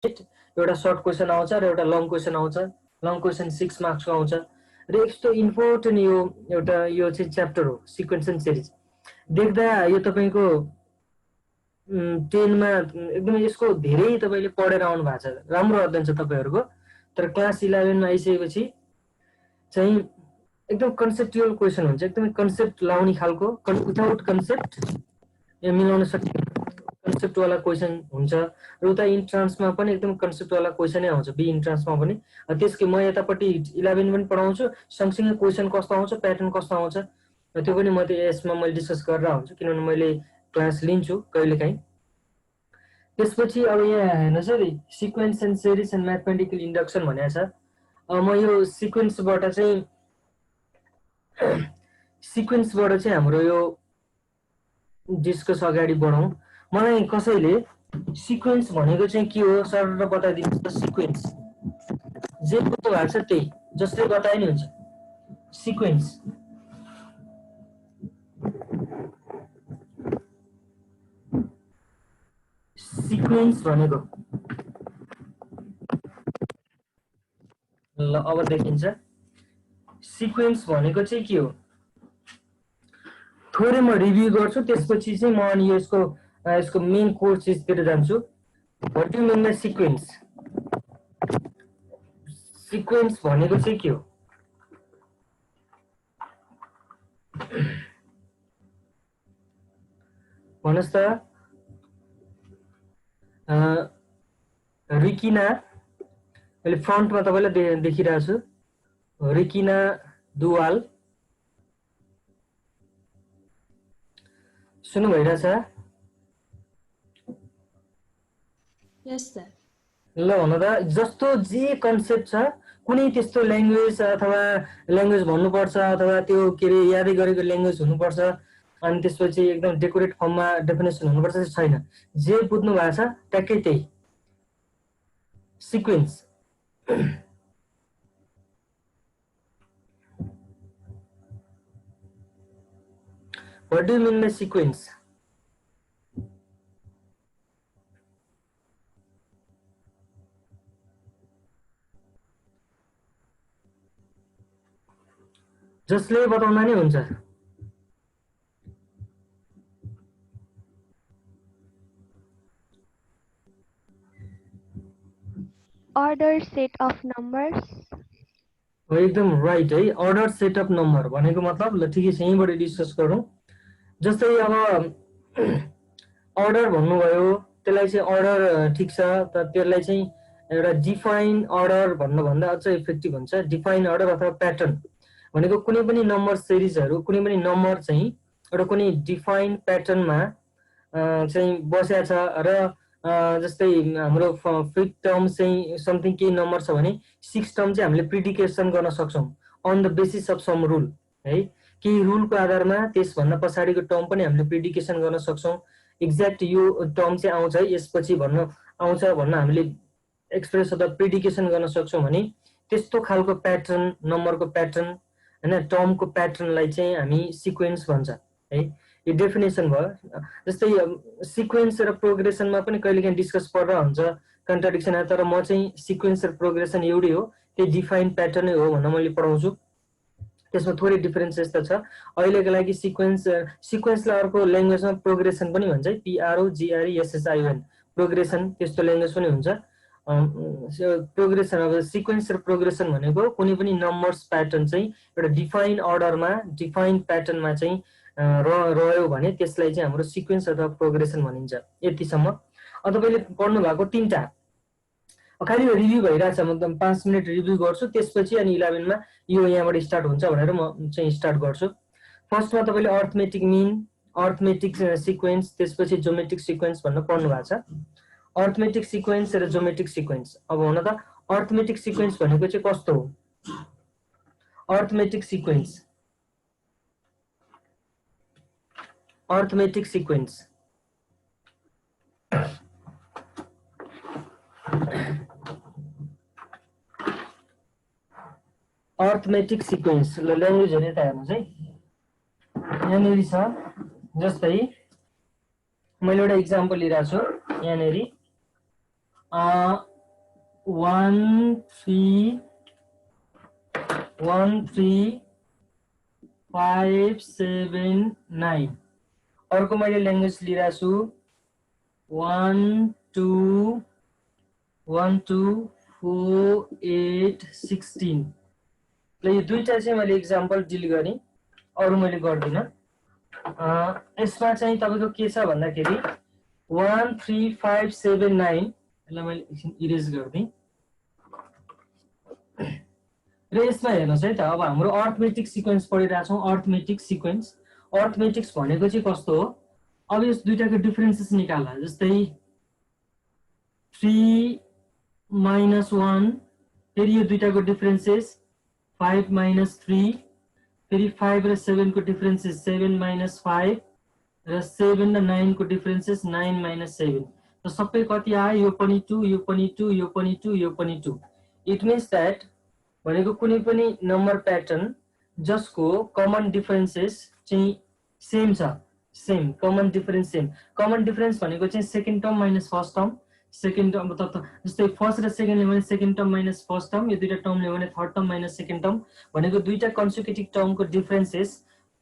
एउटा short question आउँछ र एउटा लङ क्वेसन आउँछ। लङ क्वेसन 6 मार्क्सको आउँछ र यस्तो इम्पोर्टेन्ट यो चाहिँ च्याप्टर हो सिक्वेन्स एन्ड सिरिज। देख्दा यो तपाईको 10 मा एकदमै यसको धेरै तपाईले पढेर आउनु भएको छ, राम्रो अध्ययन छ तपाईहरुको। तर क्लास 11 मा आइसकेपछि चाहिँ एकदम कन्सेप्चुअल क्वेसन हुन्छ, एकदमै कन्सेप्ट लाउने खालको, विदाउट कन्सेप्ट यो मिलाउन सक्ने कन्सेप्ट वाला क्वेसन हुन्छ। र उता इन्ट्रान्समा पनि एकदम कन्सेप्ट वाला क्वेसनै आउँछ, बी इन्ट्रान्समा पनि। त्यसकै म यतापट्टि 11 पनि पढाउँछु, सँगसँगै क्वेसन कस्तो आउँछ, प्याटर्न कस्तो आउँछ र त्यो पनि म यसमा मैले डिस्कस गरेर हुन्छु, किनभने मैले क्लास लिन्छु कहिलेकाहीँ। त्यसपछि अब यहाँ हेर्नुहोस् है, sequence and series and mathematical induction भनेको छ। म यो सिक्वेन्सबाट चाहिँ हाम्रो यो डिस्कस अगाडि बढाउँ। मलाई कसैले सिक्वेन्स भनेको चाहिँ के हो सर बताइदिनुहोस्। सिक्वेन्स जे बुझ्नु भएको छ त्यही जसले बताए नि हुन्छ। सिक्वेन्स भनेको ल अब देखिन्छ। सिक्वेन्स भनेको चाहिँ के हो थोरै म रिभ्यू गर्छु, त्यसपछि चाहिँ म अनि यसको मेन कोर्स तिर जान्छु। What do you mean by sequence? Sequence भनेको चाहिँ के हो? भन्नुस् त। रिकिना, अहिले फ्रन्टमा तपाईलाई देखिरहेको छु, रिकिना दुवाल सुन्नु भइरहेछ? यस सर। ल हुन त जस्तो जे कन्सेप्ट छ कुनै त्यस्तो ल्याङ्ग्वेज अथवा ल्याङ्ग्वेज भन्नुपर्छ अथवा त्यो के अरे यादै गरेको ल्याङ्ग्वेज हुनुपर्छ अनि त्यसपछि एकदम डेकोरेट फर्ममा डेफिनेसन हुनुपर्छ छैन। जे बुझ्नु भएको छ ट्याक्कै त्यही sequence. What do you mean by sequence? जसले बताउँदा नि हुन्छ। Ordered set of numbers. एकदम राइट है, अर्डर सेट अफ नम्बर भनेको मतलब ल ठिकै छ, यहीँबाट डिस्कस गरौँ। जस्तै अब अर्डर भन्नुभयो, त्यसलाई चाहिँ अर्डर ठिक छ, तर त्यसलाई चाहिँ एउटा डिफाइन अर्डर भन्नुभन्दा अझ इफेक्टिभ हुन्छ। डिफाइन अर्डर अथवा प्याटर्न भनेको कुनै पनि नम्बर सिरिजहरू, कुनै पनि नम्बर चाहिँ एउटा कुनै डिफाइन प्याटर्नमा चाहिँ बसेको छ र जस्तै हाम्रो 5th टर्म चाहिँ समथिङ केही नम्बर छ भने 6th टर्म चाहिँ हामीले प्रिडिकेसन गर्न सक्छौँ on the basis of some rule है। केही रुलको आधारमा त्यसभन्दा पछाडिको टर्म पनि हामीले प्रिडिकेसन गर्न सक्छौँ। एक्ज्याक्ट यो टर्म चाहिँ आउँछ है यसपछि भन्न आउँछ भन्न हामीले एक्सप्रेस अथवा प्रिडिकेसन गर्न सक्छौँ भने त्यस्तो खालको प्याटर्न, नम्बरको प्याटर्न हैन, टर्मको प्याटर्नलाई चाहिँ हामी सिक्वेन्स भन्छ है। यो डेफिनेसन भयो। जस्तै सिक्वेन्स र प्रोग्रेसनमा पनि कहिलेकाहीँ डिस्कस पर्दा हुन्छ, कन्ट्राडिक्सन आयो, तर म चाहिँ सिक्वेन्स र प्रोग्रेसन एउटै हो, त्यही डिफाइन प्याटर्नै हो भनेर मैले पढाउँछु। त्यसमा थोरै डिफरेन्सेस त छ। अहिलेको लागि सिक्वेन्सलाई अर्को ल्याङ्ग्वेजमा प्रोग्रेसन पनि भन्छ है, PROGRESSION प्रोग्रेसन, त्यस्तो ल्याङ्ग्वेज पनि हुन्छ। प्रोग्रेसन अब सिक्वेन्स र प्रोग्रेसन भनेको कुनै पनि नम्बर्स प्याटर्न चाहिँ एउटा डिफाइन अर्डरमा, डिफाइन प्याटर्नमा चाहिँ रह्यो भने त्यसलाई चाहिँ हाम्रो सिक्वेन्स अथवा प्रोग्रेसन भनिन्छ। यतिसम्म तपाईँले पढ्नु भएको 3टा खालि रिभ्यू भइरहेछ, म एकदम 5 मिनट रिभ्यू गर्छु, त्यसपछि अनि 11 मा यो यहाँबाट स्टार्ट हुन्छ भनेर म चाहिँ स्टार्ट गर्छु। फर्स्टमा तपाईँले अर्थमेटिक मिन, अर्थमेटिक सिक्वेन्स, त्यसपछि ज्योमेट्रिक सिक्वेन्स भनेर पढ्नु भएको छ। अर्थमेटिक सिक्वेन्स र ज्योमेट्रिक सिक्वेन्स। अब हुन त अर्थमेटिक सिक्वेन्स भनेको चाहिँ कस्तो हो? Arithmetic sequence, arithmetic sequence arithmetic sequence ल ल्याङ्ग्वेज हेरेर हेर्नुहोस् है। यहाँनिर छ, जस्तै मैले एउटा इक्जाम्पल लिइरहेको छु। यहाँनिर 1 3 1 3 5 7 9 अर्को मैले ल्याङ्ग्वेज लिइरहेको छु 1 2 1 2 4 8 16 ल यो दुईटा चाहिँ मैले एक्जाम्पल डिल गरेँ अरु मैले गर्दिन यसमा चाहिँ तपाईको के छ भन्दाखेरि 1 3 5 7 9 यसलाई मैले एकछिन इरेज गर्दिए र यसमा हेर्नुस् है त अब हाम्रो अर्थमेटिक सिक्वेन्स पढिरहेका छौं अर्थमेटिक सिक्वेन्स अर्थमेटिक्स भनेको चाहिँ कस्तो हो अब यस दुईटाको डिफरेन्सेस निकाल्दा जस्तै 3 minus 1 फेरि यो दुईटाको डिफरेन्सेस 5 minus 3 फेरि 5 र 7 को डिफरेन्सेस 7 minus 5 र 7 र 9 को डिफरेन्सेस 9 minus 7 त सबै कति आयो यो पनि 2 यो पनि 2 यो पनि 2 यो पनि 2 इट मिन्स दैट भनेको कुनै पनि नम्बर प्याटर्न जसको कमन डिफरेन्सेस चाहिँ सेम छ सेम कमन डिफरेन्स भनेको चाहिँ second term minus first term second term त जस्तै फर्स्ट र सेकेन्डले भने second term minus first term यो दुईटा टर्मले भने third term minus second term भनेको दुईटा कन्सेक्युटिभ टर्मको डिफरेन्सेस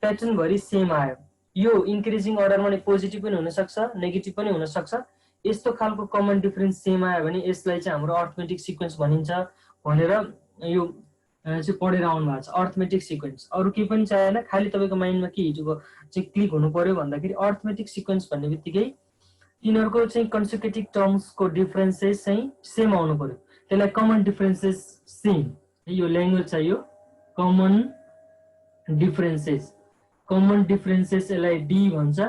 प्याटर्न भरि सेम आयो यो इन्क्रिजिङ अर्डरमा नि पोजिटिभ पनि हुन सक्छ नेगेटिभ पनि हुन सक्छ यस्तो खालको कमन डिफरेन्स सेम आयो भने यसलाई चाहिँ हाम्रो अर्थमेटिक सिक्वेन्स भनिन्छ भनेर यो चाहिँ पढेर आउनु भएको छ अर्थमेटिक सिक्वेन्स अरु केही पनि चाहिएन खाली तपाईको माइन्डमा के हिजोको चाहिँ क्लिक हुनु पर्यो भन्दाखेरि अर्थमेटिक सिक्वेन्स भन्ने बित्तिकै तिनीहरुको चाहिँ कन्सेक्युटिभ टर्म्सको डिफरेन्सेस चाहिँ सेम आउनु पर्यो त्यसलाई कमन डिफरेन्सेस सेम यो ल्याङ्ग्वेज चाहियो कमन डिफरेन्सेस यसलाई डी भन्छ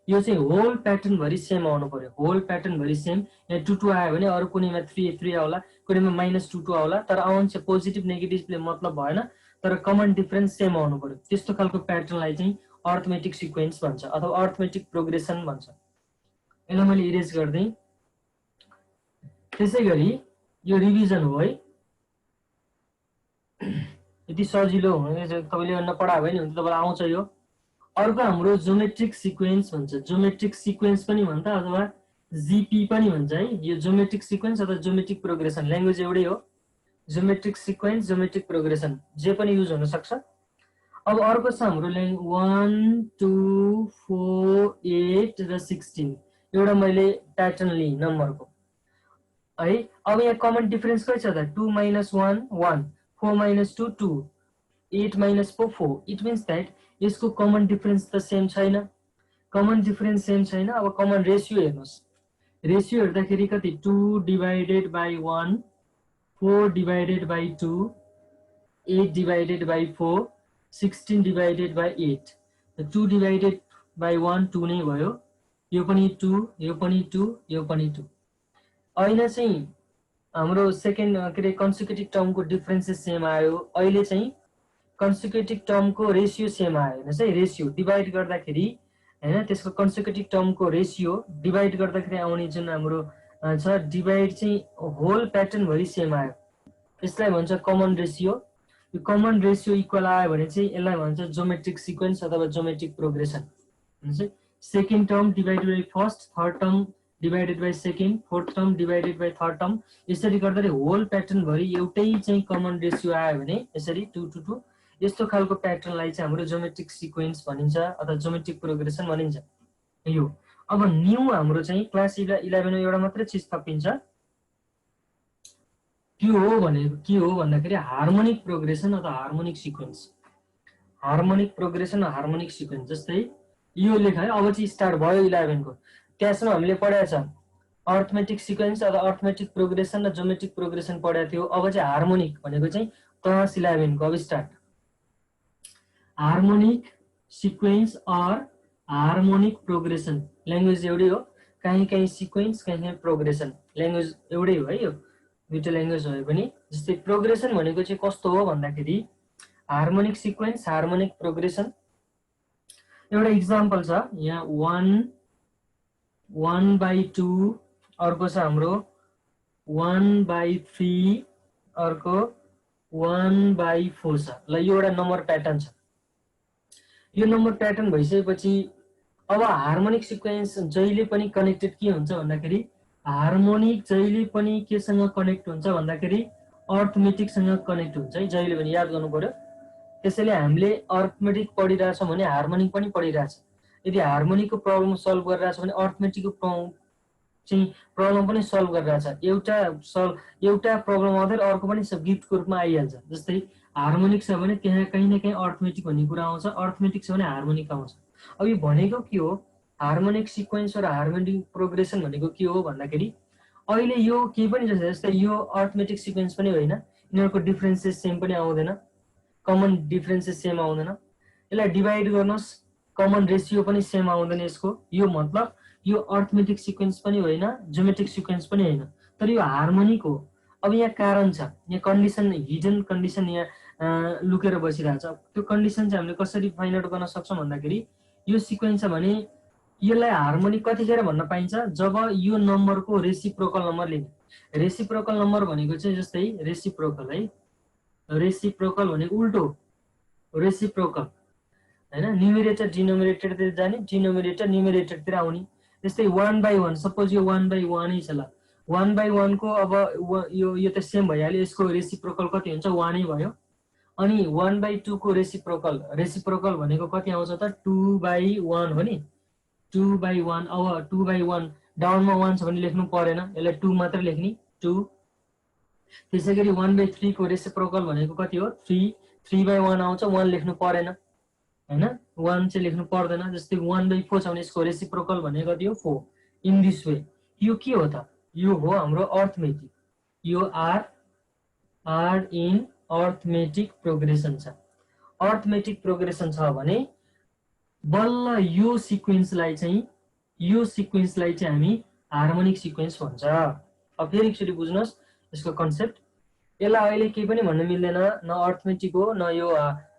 यो चाहिँ होल प्याटर्न भरि सेम आउनु पर्यो होल प्याटर्न भरि सेम यहाँ 2 2 आयो भने अरु कुनैमा 3 3 आउला कुनैमा -2 2 आउला तर आउँछ पोजिटिभ नेगेटिभले मतलब भएन तर कमन डिफरेन्स सेम आउनु पर्यो त्यस्तो खालको प्याटर्नलाई चाहिँ अर्थमेटिक सिक्वेन्स भन्छ अथवा अर्थमेटिक प्रोग्रेसन भन्छ यसलाई मैले इरेज गर्दै त्यसैगरी यो रिभिजन हो है यति सजिलो हुने तपाईले नपढा भयो नि हुन्छ तपाईलाई आउँछ यो अर्को हाम्रो ज्योमेट्रिक सिक्वेन्स भन्छ ज्योमेट्रिक सिक्वेन्स पनि भन्छ अथवा जीपी पनि भन्छ है यो ज्योमेट्रिक सिक्वेन्स अथवा ज्योमेट्रिक प्रोग्रेसन ल्याङ्ग्वेज एउटै हो ज्योमेट्रिक सिक्वेन्स ज्योमेट्रिक प्रोग्रेसन जे पनि युज हुन सक्छ अब अर्को छ हाम्रो 1 2 4 8 र 16 एउटा मैले प्याटर्न लिएँ नम्बरको है अब यहाँ कमन डिफरेन्स के छ त 2 - 1 1 4 - 2 2 8 - 4 4 इट मिन्स दैट यसको कमन डिफरेन्स त सेम छैन कमन डिफरेन्स सेम छैन अब कमन रेशियो हेर्नुस् रेशियो हेर्दाखेरि कति 2 divided by 1 4 divided by 2 8 divided by 4 16 divided by 8 2 divided by 1 2 नै भयो यो पनि 2 यो पनि 2 यो पनि 2 अहिले चाहिँ हाम्रो सेकेन्ड के रे कन्सेक्युटिभ टर्मको डिफरेन्सेस सेम आयो अहिले चाहिँ कन्सेक्युटिभ टर्मको रेशियो सेम आयो हैन है रेशियो डिवाइड गर्दाखेरि हैन त्यसको कन्सेक्युटिभ टर्मको रेशियो डिवाइड गर्दाखेरि आउने जुन हाम्रो छ डिवाइड चाहिँ होल प्याटर्न भरि सेम आयो यसलाई भन्छ कमन रेशियो यो कमन रेशियो इक्वल आयो भने चाहिँ यसलाई भन्छ ज्योमेट्रिक सिक्वेन्स अथवा ज्योमेट्रिक प्रोग्रेसन हैन second term divided by first third term divided by second fourth term divided by third term यसरी गर्दाखेरि होल प्याटर्न भरि एउटै चाहिँ कमन रेशियो आयो भने यसरी 2 to 2 यस्तो खालको प्याटर्नलाई चाहिँ हाम्रो ज्योमेट्रिक सिक्वेन्स भनिन्छ अथवा ज्योमेट्रिक प्रोग्रेसन भनिन्छ यो अब न्यू हाम्रो चाहिँ क्लास 11 मा एउटा मात्र चीज थपिन्छ त्यो हो भनेको के हो भन्दाखेरि हार्मोनिक प्रोग्रेसन अथवा हार्मोनिक सिक्वेन्स हार्मोनिक प्रोग्रेसन र हार्मोनिक सिक्वेन्स जस्तै यो लेख है अब चाहिँ स्टार्ट भयो 11 को त्यसमा हामीले पढाएको छ अर्थमेटिक सिक्वेन्स अथवा अर्थमेटिक प्रोग्रेसन र ज्योमेट्रिक प्रोग्रेसन पढाएको थियो अब चाहिँ हार्मोनिक भनेको चाहिँ क्लास 11 को अब स्टार्ट हार्मोनिक सिक्वेन्स और हार्मोनिक प्रोग्रेसन ल्याङ्ग्वेज एउटै हो कहीँ कहीँ सिक्वेन्स कहीँ प्रोग्रेसन ल्याङ्ग्वेज एउटै हो है यो दुईटा ल्याङ्ग्वेज भए पनि जस्तै प्रोग्रेसन भनेको चाहिँ कस्तो हो भन्दाखेरि हार्मोनिक सिक्वेन्स हार्मोनिक प्रोग्रेसन एउटा इक्जाम्पल छ यहाँ 1/2 अर्को छ हाम्रो 1/3 अर्को 1/4 छ ल यो एउटा नम्बर प्याटर्न छ यो नम्बर प्याटर्न भइसकेपछि अब हार्मोनिक सिक्वेन्स जहिले पनि कनेक्टेड के हुन्छ भन्दाखेरि हार्मोनिक जहिले पनि केसँग कनेक्ट हुन्छ भन्दाखेरि अर्थमेटिकसँग कनेक्ट हुन्छ है, जहिले पनि याद गर्नु पर्यो। त्यसैले हामीले अर्थमेटिक पढिरहेछौँ भने हार्मोनिक पनि पढिरहेछ। यदि हार्मोनिकको प्रब्लम सल्भ गरिरहेछ भने अर्थमेटिकको प्रब्लम पनि सल्भ गरिरहेछ। एउटा प्रब्लम आउँदै अर्को पनि गिफ्टको रूपमा आइहाल्छ। जस्तै हार्मोनिक छ भने त्यहाँ कहीँ न कहीँ अर्थमेटिक भन्ने कुरा आउँछ, अर्थमेटिक छ भने हार्मोनिक आउँछ। अब यो भनेको के हो, हार्मोनिक सिक्वेन्स र हार्मोनिक प्रोग्रेसन भनेको के हो भन्दाखेरि अहिले यो केही पनि जस्तै यो अर्थमेटिक सिक्वेन्स पनि होइन, यिनीहरूको डिफ्रेन्सेस सेम पनि आउँदैन, कमन डिफ्रेन्सेस सेम आउँदैन। यसलाई डिभाइड गर्नुहोस्, कमन रेसियो पनि सेम आउँदैन यसको। यो मतलब यो अर्थमेटिक सिक्वेन्स पनि होइन, ज्योमेट्रिक सिक्वेन्स पनि होइन, तर यो हार्मोनिक हो। अब यहाँ कारण छ, यहाँ कन्डिसन, हिडन कन्डिसन यहाँ लुकेर बसिरहेछ। त्यो कन्डिसन चाहिँ हामीले कसरी फाइन्ड आउट गर्न सक्छौँ भन्दाखेरि यो सिक्वेन्स छ भने यसलाई हार्मोनिक कतिखेर भन्न पाइन्छ, जब यो नम्बरको रेसिप्रोकल नम्बर लिने। रेसिप्रोकल नम्बर भनेको चाहिँ जस्तै रेसिप्रोकल है, रेसिप्रोकल भनेको उल्टो रेसिप्रोकल हैन, न्युमेरेटर डिनोमिनेटरतिर जाने, डिनोमिनेटर न्युमेरेटरतिर आउने। जस्तै 1/1, सपोज यो 1/1 छ ल, 1/1 को अब यो त सेम भइहाल्यो, यसको रेसिप्रोकल कति हुन्छ 1 नै भयो। अनि 1/2 को रेसिप्रोकल भनेको कति आउँछ त 2/1 हो नि, 2/1। अब 2/1 डाउनमा 1 छ भने लेख्नु परेन, यसलाई 2 मात्र लेख्ने 2। त्यसैगरी 1/3 को रेसिप्रोकल भनेको कति हो 3, 3/1 आउँछ, 1 लेख्नु परेन हैन, 1 चाहिँ लेख्नु पर्दैन। जस्तै 1/4 छ भने यसको रेसिप्रोकल भनेको कति हो 4। इन दिस वे यो के हो त, यो हो हाम्रो अर्थमेटिक। यो आर इन अर्थमेटिक प्रोग्रेसन छ। अर्थमेटिक प्रोग्रेसन छ भने बल्ल यो सिक्वेन्सलाई चाहिँ हामी हार्मोनिक सिक्वेन्स भन्छ। अब फेरि एकचोटि बुझ्नुहोस् यसको कन्सेप्ट। यसलाई अहिले केही पनि भन्न मिल्दैन, न अर्थमेटिक हो न यो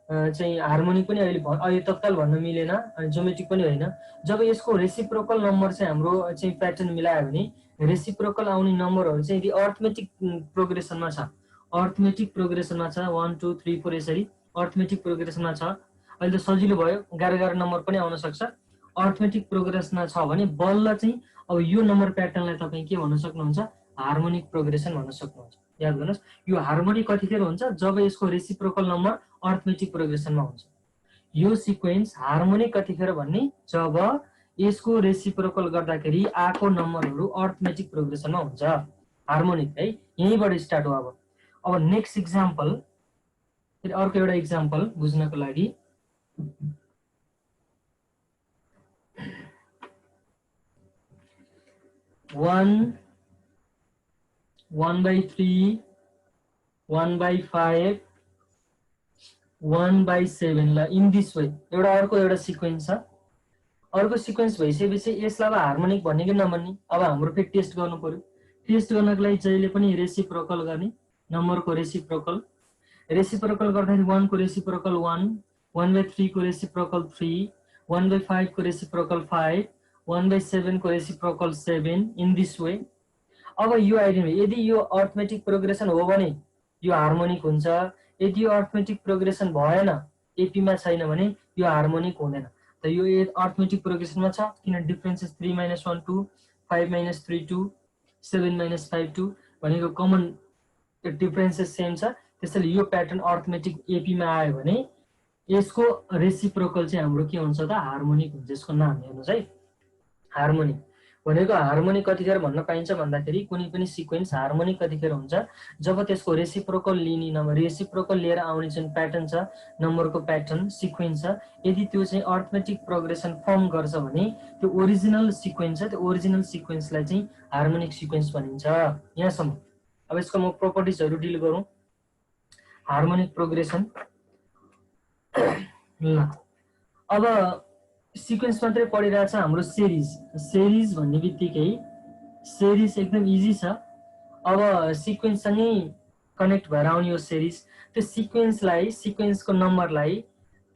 चाहिँ हार्मोनिक पनि अहिले तत्काल भन्न मिलेन, अनि ज्योमेट्रिक पनि होइन। जब यसको रेसिप्रोकल नम्बर चाहिँ हाम्रो चाहिँ प्याटर्न मिलायो भने रेसिप्रोकल आउने नम्बरहरू चाहिँ यदि अर्थमेटिक प्रोग्रेसनमा छ, अर्थमेटिक प्रोग्रेसनमा छ 1 2 3 4 यसरी अर्थमेटिक प्रोग्रेसनमा छ। अहिले त सजिलो भयो, गाह्रो नम्बर पनि आउन सक्छ। अर्थमेटिक प्रोग्रेसनमा छ भने बल्ल चाहिँ अब यो नम्बर प्याटर्नलाई तपाईँ के भन्न सक्नुहुन्छ, हार्मोनिक प्रोग्रेसन भन्न सक्नुहुन्छ। याद गर्नुहोस्, यो हार्मोनिक कतिखेर हुन्छ, जब यसको रेसिप्रोकल नम्बर अर्थमेटिक प्रोग्रेसनमा हुन्छ। यो सिक्वेन्स हार्मोनिक कतिखेर भन्ने, जब यसको रेसिप्रोकल गर्दाखेरि आएको नम्बरहरू अर्थमेटिक प्रोग्रेसनमा हुन्छ, हार्मोनिक है। यहीँबाट स्टार्ट हो। अब नेक्स्ट इक्जाम्पल, फेरि अर्को एउटा इक्जाम्पल बुझ्नको लागि। 1/3, 1/5, 1/7 ल, इन दिस वे एउटा सिक्वेन्स छ। अर्को सिक्वेन्स भइसकेपछि यसलाई अब हार्मोनिक भन्ने कि नभन्ने, अब हाम्रो फेरि टेस्ट गर्नु पर्यो। टेस्ट गर्नको लागि जहिले पनि रेसिप्रोकल गर्ने, नम्बरको रेसिप्रोकल गर्दाखेरि 1 को रेसिप्रोकल 1, 1/3 को रेसिप्रोकल 3, 1/5 को रेसिप्रोकल 5, 1/7 को रेसिप्रोकल 7, इन दिस वे। अब यो आइडेन्टिटी, यदि यो अर्थमेटिक प्रोग्रेसन हो भने यो हार्मोनिक हुन्छ, यदि यो अर्थमेटिक प्रोग्रेसन भएन, एपीमा छैन भने यो हार्मोनिक हुँदैन। त यो अर्थमेटिक प्रोग्रेसनमा छ, किन डिफरेन्सेस 3 - 1 2, 5 - 3 2, 7 - 5 2 भनेको कमन डिफरेन्सेस सेम छ। त्यसैले यो प्याटर्न अर्थमेटिक एपीमा आयो भने यसको रेसिप्रोकल चाहिँ हाम्रो के हुन्छ त हार्मोनिक हुन्छ। यसको नाम हेर्नुहोस् है, हार्मोनिक भनेको हार्मोनिक कतिखेर भन्न पाइन्छ भन्दाखेरि कुनै पनि सिक्वेन्स हार्मोनिक कतिखेर हुन्छ, जब त्यसको रेसिप्रोकल लिने नम्बर, रेसिप्रोकल लिएर आउने जुन प्याटर्न छ, नम्बरको प्याटर्न सिक्वेन्स छ, यदि त्यो चाहिँ अर्थमेटिक प्रोग्रेसन फर्म गर्छ भने त्यो ओरिजिनल सिक्वेन्स छ, त्यो ओरिजिनल सिक्वेन्सलाई चाहिँ हार्मोनिक सिक्वेन्स भनिन्छ। यहाँसम्म। अब यसको म प्रोपर्टिजहरू डिल गरौँ। हार्मोनिक प्रोग्रेसन ल, अब सिक्वेन्स मात्रै पढिरहेछ हाम्रो सेरिज भन्ने बित्तिकै सेरिज एकदम इजी छ। अब सिक्वेन्ससँगै कनेक्ट भएर आउने यो सेरिज, त्यो सिक्वेन्सको नम्बरलाई,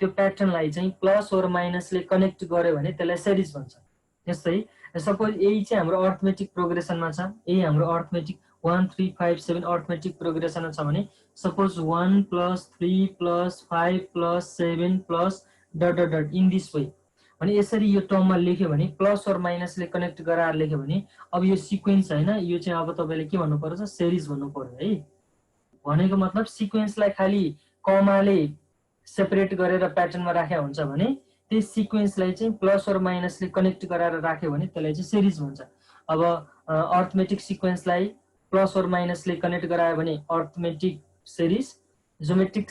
त्यो प्याटर्नलाई चाहिँ प्लस ओर माइनसले कनेक्ट गर्यो भने त्यसलाई सेरिज भन्छ। जस्तै सपोज यही चाहिँ हाम्रो अर्थमेटिक प्रोग्रेसनमा छ, यही हाम्रो अर्थमेटिक 1 3 5 7 अर्थमेटिक प्रोग्रेसनमा छ भने सपोज 1 + 3 + 5 + 7 + ... इन दिस वे भने यसरी यो टर्ममा लेख्यो भने प्लस और माइनसले कनेक्ट गराएर लेख्यो भने अब यो सिक्वेन्स हैन, यो चाहिँ अब तपाईले के भन्नु पर्छ, सिरिज भन्नु पर्यो है। भनेको मतलब सिक्वेन्सलाई खाली कमाले सेपरेट गरेर प्याटर्नमा राख्या हुन्छ भने त्यही सिक्वेन्सलाई चाहिँ प्लस और माइनसले कनेक्ट गराएर राख्यो भने त्यसलाई चाहिँ सिरिज भन्छ। अब अर्थमेटिक सिक्वेन्सलाई प्लस और माइनसले कनेक्ट गरायो भने अर्थमेटिक सिरिज, ज्योमेट्रिक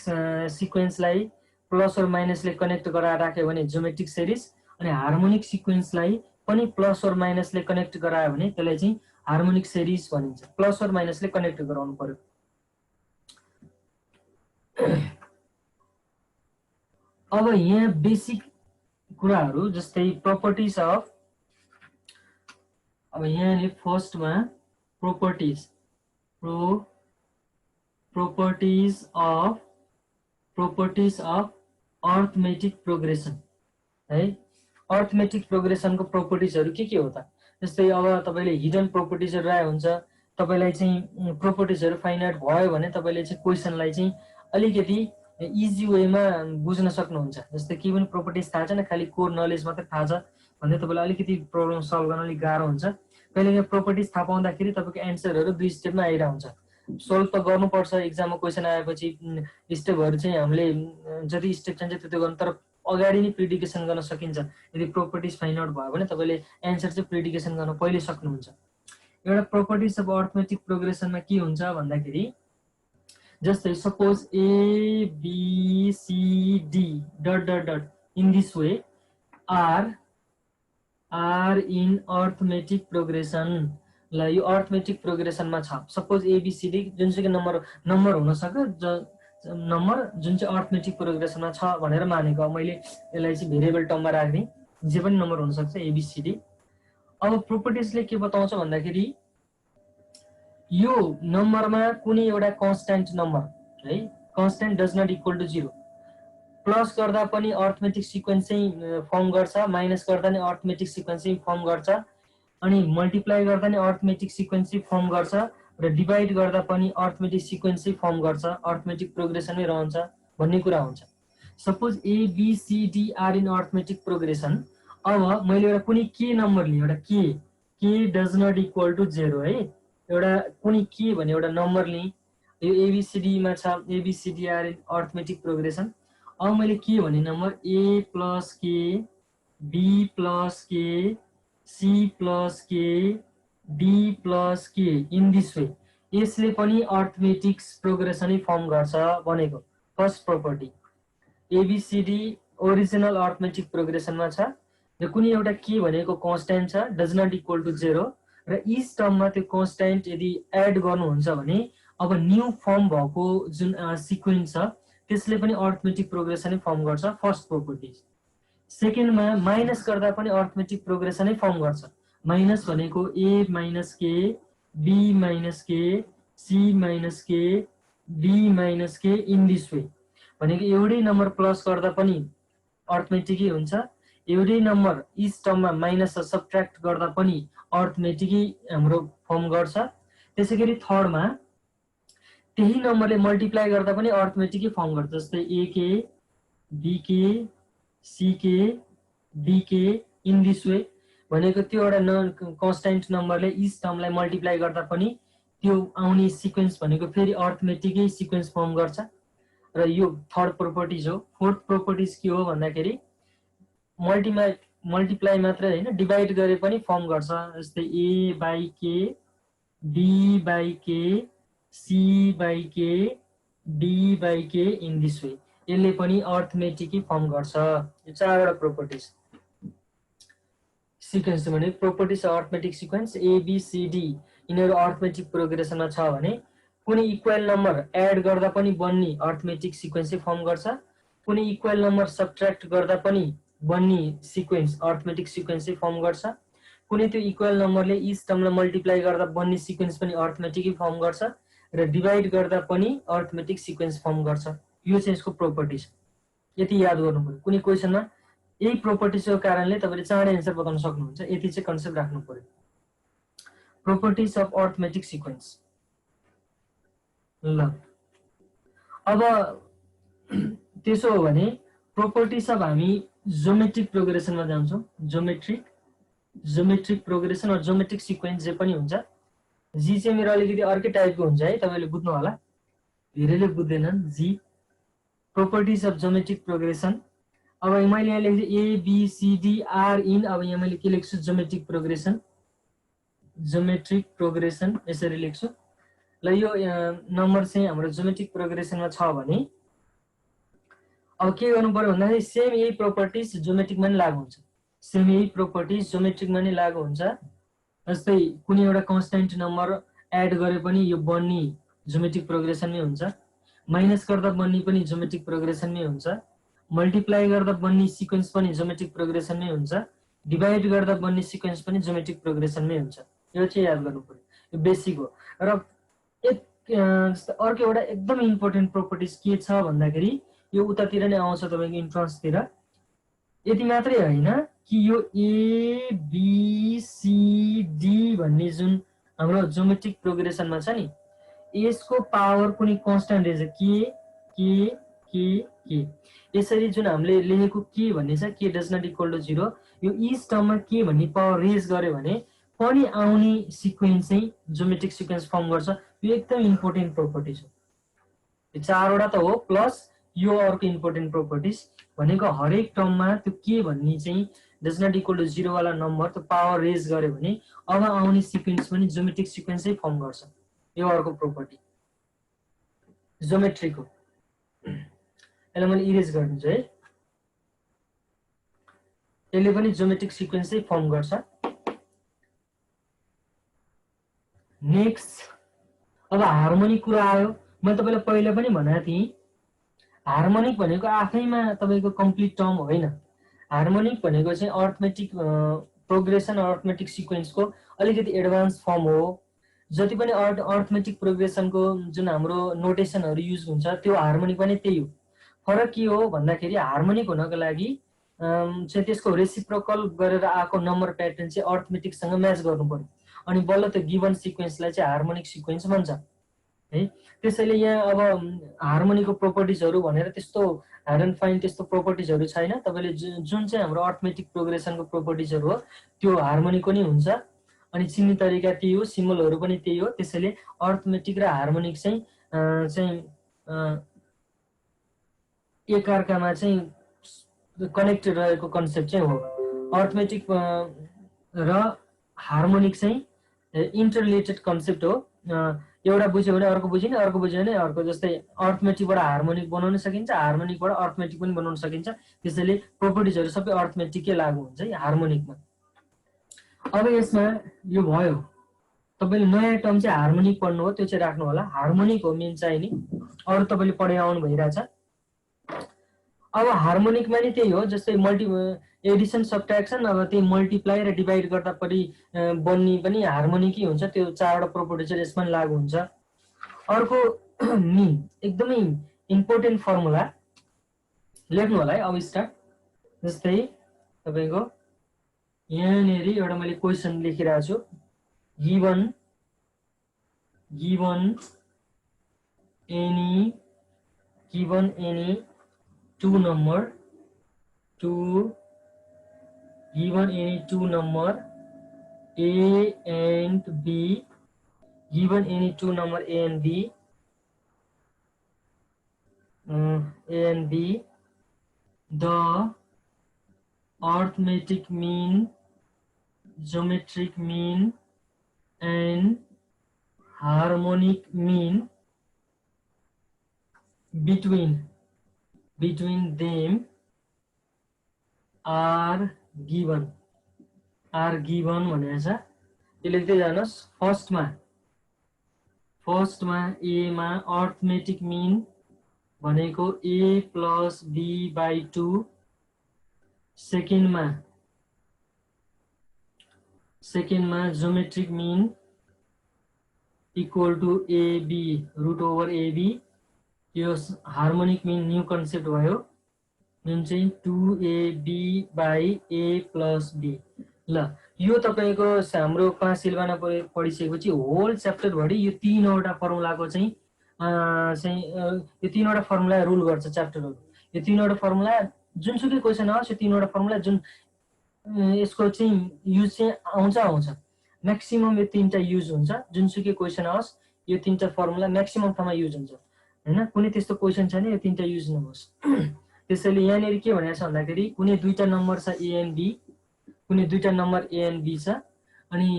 सिक्वेन्सलाई प्लस और माइनसले कनेक्ट गराएर राख्यो भने ज्योमेट्रिक सिरिज, अनि हार्मोनिक सिक्वेन्सलाई पनि प्लस और माइनसले कनेक्ट गरायो भने त्यसलाई चाहिँ हार्मोनिक सिरिज भनिन्छ। प्लस और माइनसले कनेक्ट गराउनु पर्यो। अब यहाँ बेसिक कुराहरू जस्तै प्रोपर्टिज अफ, अब यहाँ फर्स्टमा प्रोपर्टिज अफ अर्थमेटिक प्रोग्रेसन है। अर्थमेटिक प्रोग्रेसनको प्रोपर्टिजहरू के हो त? जस्तै अब तपाईले हिडन प्रोपर्टिजहरू आए हुन्छ, तपाईलाई चाहिँ प्रोपर्टिजहरू फाइन्ड आउट भयो भने तपाईले चाहिँ क्वेशनलाई चाहिँ अलिकति इजी वेमा बुझ्न सक्नुहुन्छ। जस्तै के पनि प्रोपर्टिज थाहा छैन, खाली कोर नलेज मात्र थाहा छ भने तपाईलाई अलिकति प्रब्लम सल्भ गर्न अलिक गाह्रो हुन्छ। कहिलेकाहीँ प्रोपर्टिज थाहा पाउँदाखेरि तपाईको एन्सरहरू 2 स्टेपमा आइरा हुन्छ। सोल्भ त गर्नुपर्छ, एक्जाममा क्वेशन आएपछि स्टेपहरू चाहिँ हामीले जति स्टेप चाहिन्छ त्यति गर्नु, तर अगाडि नै प्रिडिकेसन गर्न सकिन्छ। यदि प्रोपर्टिज फाइन्ड आउट भयो भने तपाईले एन्सर चाहिँ प्रिडिकेसन गर्न पहिले सक्नुहुन्छ। एउटा प्रोपर्टिज अफ अर्थमेटिक प्रोग्रेसनमा के हुन्छ भन्दाखेरि जस्तै suppose a b c d dot dot dot in this way are in arithmetic progression. ल यो अर्थमेटिक प्रोग्रेसनमा छ। सपोज एबीसीडी जुनसुकै नम्बर हुन सक्छ, नम्बर जुन चाहिँ अर्थमेटिक प्रोग्रेसनमा छ भनेर मानेको। मैले यसलाई चाहिँ भेरिएबल टर्ममा राख्ने, जे पनि नम्बर हुन सक्छ एबीसीडी। अब प्रोपर्टिजले के बताउँछ भन्दाखेरि यो नम्बरमा कुनै एउटा कन्स्ट्यान्ट नम्बर है, constant does not equal to 0, plus गर्दा पनि अर्थमेटिक सिक्वेन्स चाहिँ फर्म गर्छ, माइनस गर्दा नि अर्थमेटिक सिक्वेन्स चाहिँ फर्म गर्छ, अनि मल्टिप्लाई गर्दा नि अर्थमेटिक सिक्वेन्स चाहिँ फर्म गर्छ, र डिभाइड गर्दा पनि अर्थमेटिक सिक्वेन्स चाहिँ फर्म गर्छ, अर्थमेटिक प्रोग्रेसनमै रहन्छ भन्ने कुरा हुन्छ। Suppose a b c d are in arithmetic progression. अब मैले एउटा कुनै के नम्बर लिएँ, एउटा के डज नट इक्वल टु 0 है, एउटा कुनै के भने एउटा नम्बर लिएँ, यो एबीसीडीमा छ, ABCD are in arithmetic progression. अब मैले के भने number a plus k, b plus k, c plus k, d plus k in this way, यसले पनि अर्थमेटिक प्रोग्रेसनै फर्म गर्छ भनेको first property. ABCD original arithmetic प्रोग्रेसनमा छ, र कुनै एउटा के भनेको कन्स्ट्यान्ट छ, डज नट इक्वल टु 0, र इच टर्ममा त्यो कन्स्ट्यान्ट यदि एड गर्नुहुन्छ भने अब न्यू फर्म भएको जुन सिक्वेन्स छ त्यसले पनि अर्थमेटिक प्रोग्रेसनै फर्म गर्छ, फर्स्ट प्रोपर्टी। सेकेन्डमा माइनस गर्दा पनि अर्थमेटिक प्रोग्रेसनै फर्म गर्छ। माइनस भनेको ए माइनस के, बी माइनस के, सी माइनस के, डी माइनस के इन दिस वे, भनेको एउटै नम्बर प्लस गर्दा पनि अर्थमेटिकै हुन्छ, एउटै नम्बर इच टर्ममा माइनस सबट्र्याक्ट गर्दा पनि अर्थमेटिकै हाम्रो फर्म गर्छ। त्यसैगरी थर्डमा त्यही नम्बरले मल्टिप्लाई गर्दा पनि अर्थमेटिकै फर्म गर्छ। जस्तै ए के, बी के, सी के, डी के इन दिस वे, भनेको त्यो एउटा कन्स्ट्यान्ट नम्बरले इच टर्मलाई मल्टिप्लाई गर्दा पनि त्यो आउने सिक्वेन्स भनेको फेरि अर्थमेटिकै सिक्वेन्स फर्म गर्छ, र यो थर्ड प्रोपर्टिज हो। फोर्थ प्रोपर्टिज के हो भन्दाखेरि मल्टिप्लाई मात्रै होइन, डिभाइड गरे पनि फर्म गर्छ। जस्तै ए बाई के, बी बाई के, सी बाई के, डी बाई के इन दिस वे, यसले पनि अर्थमेटिकै फर्म गर्छ। यो चारवटा प्रोपर्टिज सिक्वेन्स भने प्रोपर्टिज अर्थमेटिक सिक्वेन्स एबीसीडी यिनीहरू अर्थमेटिक प्रोग्रेसनमा छ भने कुनै इक्वल नम्बर एड गर्दा पनि बन्ने अर्थमेटिक सिक्वेन्सै फर्म गर्छ, कुनै इक्वल नम्बर सबट्र्याक्ट गर्दा पनि बन्ने सिक्वेन्स अर्थमेटिक सिक्वेन्सै फर्म गर्छ, कुनै त्यो इक्वल नम्बरले इच टर्मलाई मल्टिप्लाई गर्दा बन्ने सिक्वेन्स पनि अर्थमेटिकै फर्म गर्छ, र डिभाइड गर्दा पनि अर्थमेटिक सिक्वेन्स फर्म गर्छ। यो चाहिँ यसको प्रोपर्टिज। यति याद गर्नु पर्यो। कुनै क्वेसनमा यही प्रोपर्टिजको कारणले तपाईले चाँडै एन्सर बताउन सक्नुहुन्छ, यति चाहिँ कन्सेप्ट राख्नु पर्यो। Properties of arithmetic sequence. ल अब त्यसो हो भने प्रोपर्टिज अफ हामी ज्योमेट्रिक प्रोग्रेसनमा जान्छौँ। ज्योमेट्रिक प्रोग्रेसन र ज्योमेट्रिक सिक्वेन्स जे पनि हुन्छ। जी चाहिँ मेरो अलिकति अर्कै टाइपको हुन्छ है, तपाईँले बुझ्नु होला, धेरैले बुझ्दैनन्। जी प्रोपर्टिज अफ ज्योमेट्रिक प्रोग्रेसन। अब मैले यहाँ लेख्छु a b c d are in, अब यहाँ मैले के लेख्छु ज्योमेट्रिक प्रोग्रेसन यसरी लेख्छु। ल यो नम्बर चाहिँ हाम्रो ज्योमेट्रिक प्रोग्रेसनमा छ भने अब के गर्नु पर्यो भन्दाखेरि सेम यही प्रोपर्टिज ज्योमेट्रिकमा नि लागू हुन्छ। जस्तै कुनै एउटा कन्स्ट्यान्ट नम्बर एड गरे पनि यो बन्ने ज्योमेट्रिक प्रोग्रेसनमै हुन्छ, माइनस गर्दा बन्ने पनि ज्योमेट्रिक प्रोग्रेसनमै हुन्छ, मल्टिप्लाई गर्दा बन्ने सिक्वेन्स पनि ज्योमेट्रिक प्रोग्रेसनमै हुन्छ, डिभाइड गर्दा बन्ने सिक्वेन्स पनि ज्योमेट्रिक प्रोग्रेसनमै हुन्छ। यो चाहिँ याद गर्नु पर्यो, यो बेसिक हो। र अर्को एउटा एकदम इम्पोर्टेन्ट प्रोपर्टिज के छ भन्दाखेरि यो उतातिर नै आउँछ तपाईँको इन्ट्रान्सतिर। यति मात्रै होइन कि यो ए बी सी डी भन्ने जुन हाम्रो ज्योमेट्रिक प्रोग्रेसनमा छ नि, यसको पावर कुनै कन्स्ट्यान्ट रहेछ के। यसरी जुन हामीले लेखेको के भन्ने छ के डज नट इक्वल टु 0, यो इच टर्ममा के भन्ने पावर रेज गर्यो भने पनि आउने सिक्वेन्स चाहिँ ज्योमेट्रिक सिक्वेन्स फर्म गर्छ। यो एकदम इम्पोर्टेन्ट प्रोपर्टिज हो। यो चारवटा त हो, प्लस यो अर्को इम्पोर्टेन्ट प्रोपर्टिज भनेको हरेक टर्ममा त्यो के भन्ने चाहिँ डज नट इक्वल टु 0 वाला नम्बर त्यो पावर रेज गर्यो भने अब आउने सिक्वेन्स पनि ज्योमेट्रिक सिक्वेन्सै फर्म गर्छ। यो अर्को प्रोपर्टी ज्योमेट्रिक हो। यसलाई मैले इरेज गरिदिन्छु है। यसले पनि ज्योमेट्रिक सिक्वेन्सै फर्म गर्छ। नेक्स्ट अब हार्मोनिक कुरा आयो। मैले तपाईँलाई पहिला पनि भनेको थिएँ, हार्मोनिक भनेको आफैमा तपाईँको कम्प्लिट टर्म होइन। हार्मोनिक भनेको चाहिँ अर्थमेटिक प्रोग्रेसन अर्थमेटिक सिक्वेन्सको अलिकति एडभान्स फर्म हो। जति पनि अर्थमेटिक प्रोग्रेसनको जुन हाम्रो नोटेसनहरू युज हुन्छ त्यो हार्मोनिकमा नै त्यही हो। फरक के हो भन्दाखेरि हार्मोनिक हुनको लागि चाहिँ त्यसको रेसिप्रोकल गरेर आएको नम्बर प्याटर्न चाहिँ अर्थमेटिकसँग म्याच गर्नु पर्यो, अनि बल्ल त्यो गिभन सिक्वेन्सलाई चाहिँ हार्मोनिक सिक्वेन्स भन्छ है। त्यसैले यहाँ अब हार्मोनिकको प्रोपर्टिजहरू भनेर त्यस्तो हार्ड एन्ड फाइन त्यस्तो प्रोपर्टिजहरू छैन। तपाईँले जुन चाहिँ हाम्रो अर्थमेटिक प्रोग्रेसनको प्रोपर्टिजहरू हो त्यो हार्मोनिकको नै हुन्छ, अनि चिन्ने तरिका त्यही हो, सिम्बलहरू पनि त्यही हो। त्यसैले अर्थमेटिक र हार्मोनिक चाहिँ एकअर्कामा चाहिँ कनेक्टेड रहेको कन्सेप्ट चाहिँ हो। अर्थमेटिक र हार्मोनिक चाहिँ इन्टररिलेटेड कन्सेप्ट हो। एउटा बुझ्यो भने अर्को बुझिने, अर्को बुझ्यो भने अर्को। जस्तै अर्थमेटिकबाट हार्मोनिक बनाउन सकिन्छ, हार्मोनिकबाट अर्थमेटिक पनि बनाउन सकिन्छ। त्यसैले प्रोपर्टिजहरू सबै अर्थमेटिकै लागू हुन्छ है हार्मोनिकमा। अब यसमा यो भयो, तपाईँले नयाँ टर्म चाहिँ हार्मोनिक पढ्नु हो, त्यो चाहिँ राख्नु होला। हार्मोनिक हो मेन चाहिँ नि, अरू तपाईँले पढाइ आउनु भइरहेछ। अब हार्मोनिकमा नि त्यही हो, जस्तै एडिसन सब्ट्र्याक्सन, अब त्यही मल्टिप्लाई र डिभाइड गर्दा पनि बन्ने पनि हार्मोनिकै हुन्छ। त्यो चारवटा प्रोपर्टिजहरू यसमा लागू हुन्छ। अर्को मिन एकदमै इम्पोर्टेन्ट फर्मुला लेख्नु होला है। अब स्टार्ट। जस्तै तपाईँको यहाँनिर एउटा मैले क्वेसन लेखिरहेको छु। Given any two number A and B, given any two number A and B, the arithmetic mean, geometric mean and harmonic mean between them are given भनेको छ। त्यो लेख्दै जानुहोस्। फर्स्टमा ए मा अर्थमेटिक मिन भनेको A + B/2, सेकेन्डमा geometric mean equal to AB √AB। यो हार्मोनिक मिन न्यू कन्सेप्ट भयो। मिन चाहिँ 2AB/A + B। ल यो तपाईँको हाम्रो 5 सिलबाना पढिसकेपछि होल च्याप्टरभरि यो तीनवटा फर्मुलाको चाहिँ यो तीनवटा फर्मुला रुल गर्छ च्याप्टरहरू। यो तीनवटा फर्मुला जुनसुकै क्वेसन आओस् यो तीनवटा फर्मुला जुन यसको चाहिँ युज चाहिँ आउँछ म्याक्सिमम यो तीनटा युज हुन्छ जुनसुकै क्वेसन आओस् यो तीनटा फर्मुला म्याक्सिमम ठाउँमा युज हुन्छ हैन कुनै त्यस्तो क्वेसन छैन यो तीनटा युज नहोस् त्यसैले यहाँनेरि के भनेको छ भन्दाखेरि कुनै दुईटा नम्बर छ ए एन्ड बी कुनै दुईटा नम्बर ए एन्ड बी छ अनि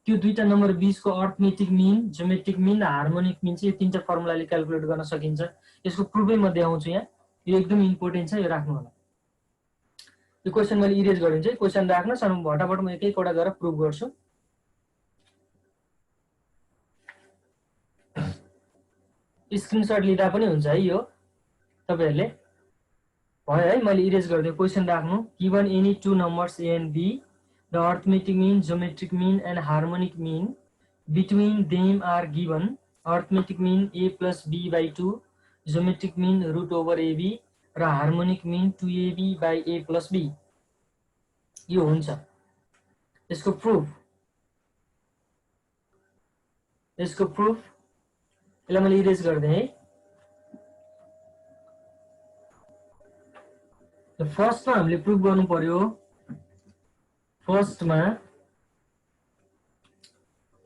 त्यो दुईटा नम्बर बीचको अर्थमेटिक मिन ज्योमेट्रिक मिन र हार्मोनिक मिन चाहिँ यो तीनटा फर्मुलाले क्याल्कुलेट गर्न सकिन्छ यसको प्रुफै म देखाउँछु यहाँ यो एकदम इम्पोर्टेन्ट छ यो राख्नु होला यो क्वेसन मैले इरेज गरिदिन्छु है क्वेसन राख्नुहोस् अनि भटाभट म एक एकवटा गरेर प्रुफ गर्छु स्क्रिनशट लिँदा पनि हुन्छ है यो तपाईहरुले भयो है मैले इरेज गरिदिएँ क्वेसन राख्नु given any two numbers a and b the arithmetic mean geometric mean and harmonic mean between them are given arithmetic mean a plus b by 2 geometric mean root over ab र harmonic mean 2ab by a plus b यो हुन्छ यसको proof यसलाई मैले erase गरिदिएँ है फर्स्टमा हामीले प्रुफ गर्नु पर्यो फर्स्टमा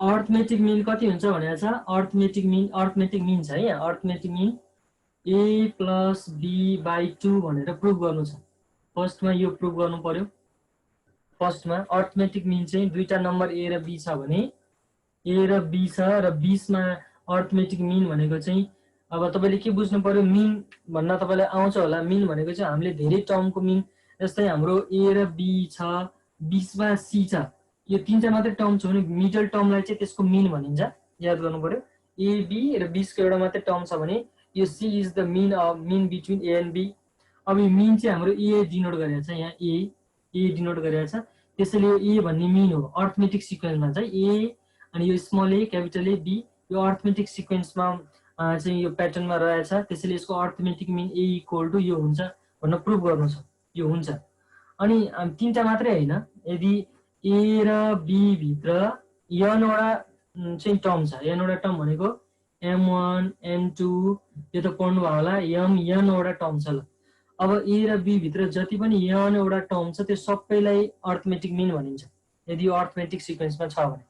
अर्थमेटिक मिन कति हुन्छ भनेको छ अर्थमेटिक मिन छ है यहाँ arithmetic mean a plus b by 2 भनेर प्रुफ गर्नु छ फर्स्टमा यो प्रुफ गर्नु पर्यो फर्स्टमा अर्थमेटिक मिन चाहिँ दुईटा नम्बर a र b छ भने a र b छ र बीचमा अर्थमेटिक मिन भनेको चाहिँ अब तपाईले के बुझ्नु पर्यो मिन भन्न तपाईलाई आउँछ होला मिन भनेको चाहिँ हामीले धेरै टर्मको मिन जस्तै हाम्रो a र b छ बीचमा c छ यो तीनटा मात्रै टर्म छ भने मिडल टर्मलाई चाहिँ त्यसको मिन भनिन्छ याद गर्नु पर्यो a b र बीचको एउटा मात्रै टर्म छ भने यो c is the mean between a and b अब यो मिन चाहिँ हाम्रो a डिनोट गरेको छ यहाँ a डिनोट गरेको छ त्यसैले यो a भन्ने मिन हो अर्थमेटिक सिक्वेन्समा चाहिँ a अनि यो small a capital a b यो अर्थमेटिक सिक्वेन्समा चाहिँ यो प्याटर्नमा रहेछ त्यसैले यसको arithmetic mean a equal to यो हुन्छ भनेर प्रुफ गर्नु छ यो हुन्छ अनि तीनटा मात्रै हैन यदि a र b भित्र n वटा चाहिँ टर्म छ n वटा टर्म भनेको m1 m2 यो त पढ्नु भयो होला n वटा टर्म छ ल अब a र b भित्र जति पनि n वटा टर्म छ त्यो सबैलाई अर्थमेटिक मिन भनिन्छ यदि यो अर्थमेटिक सिक्वेन्समा छ भने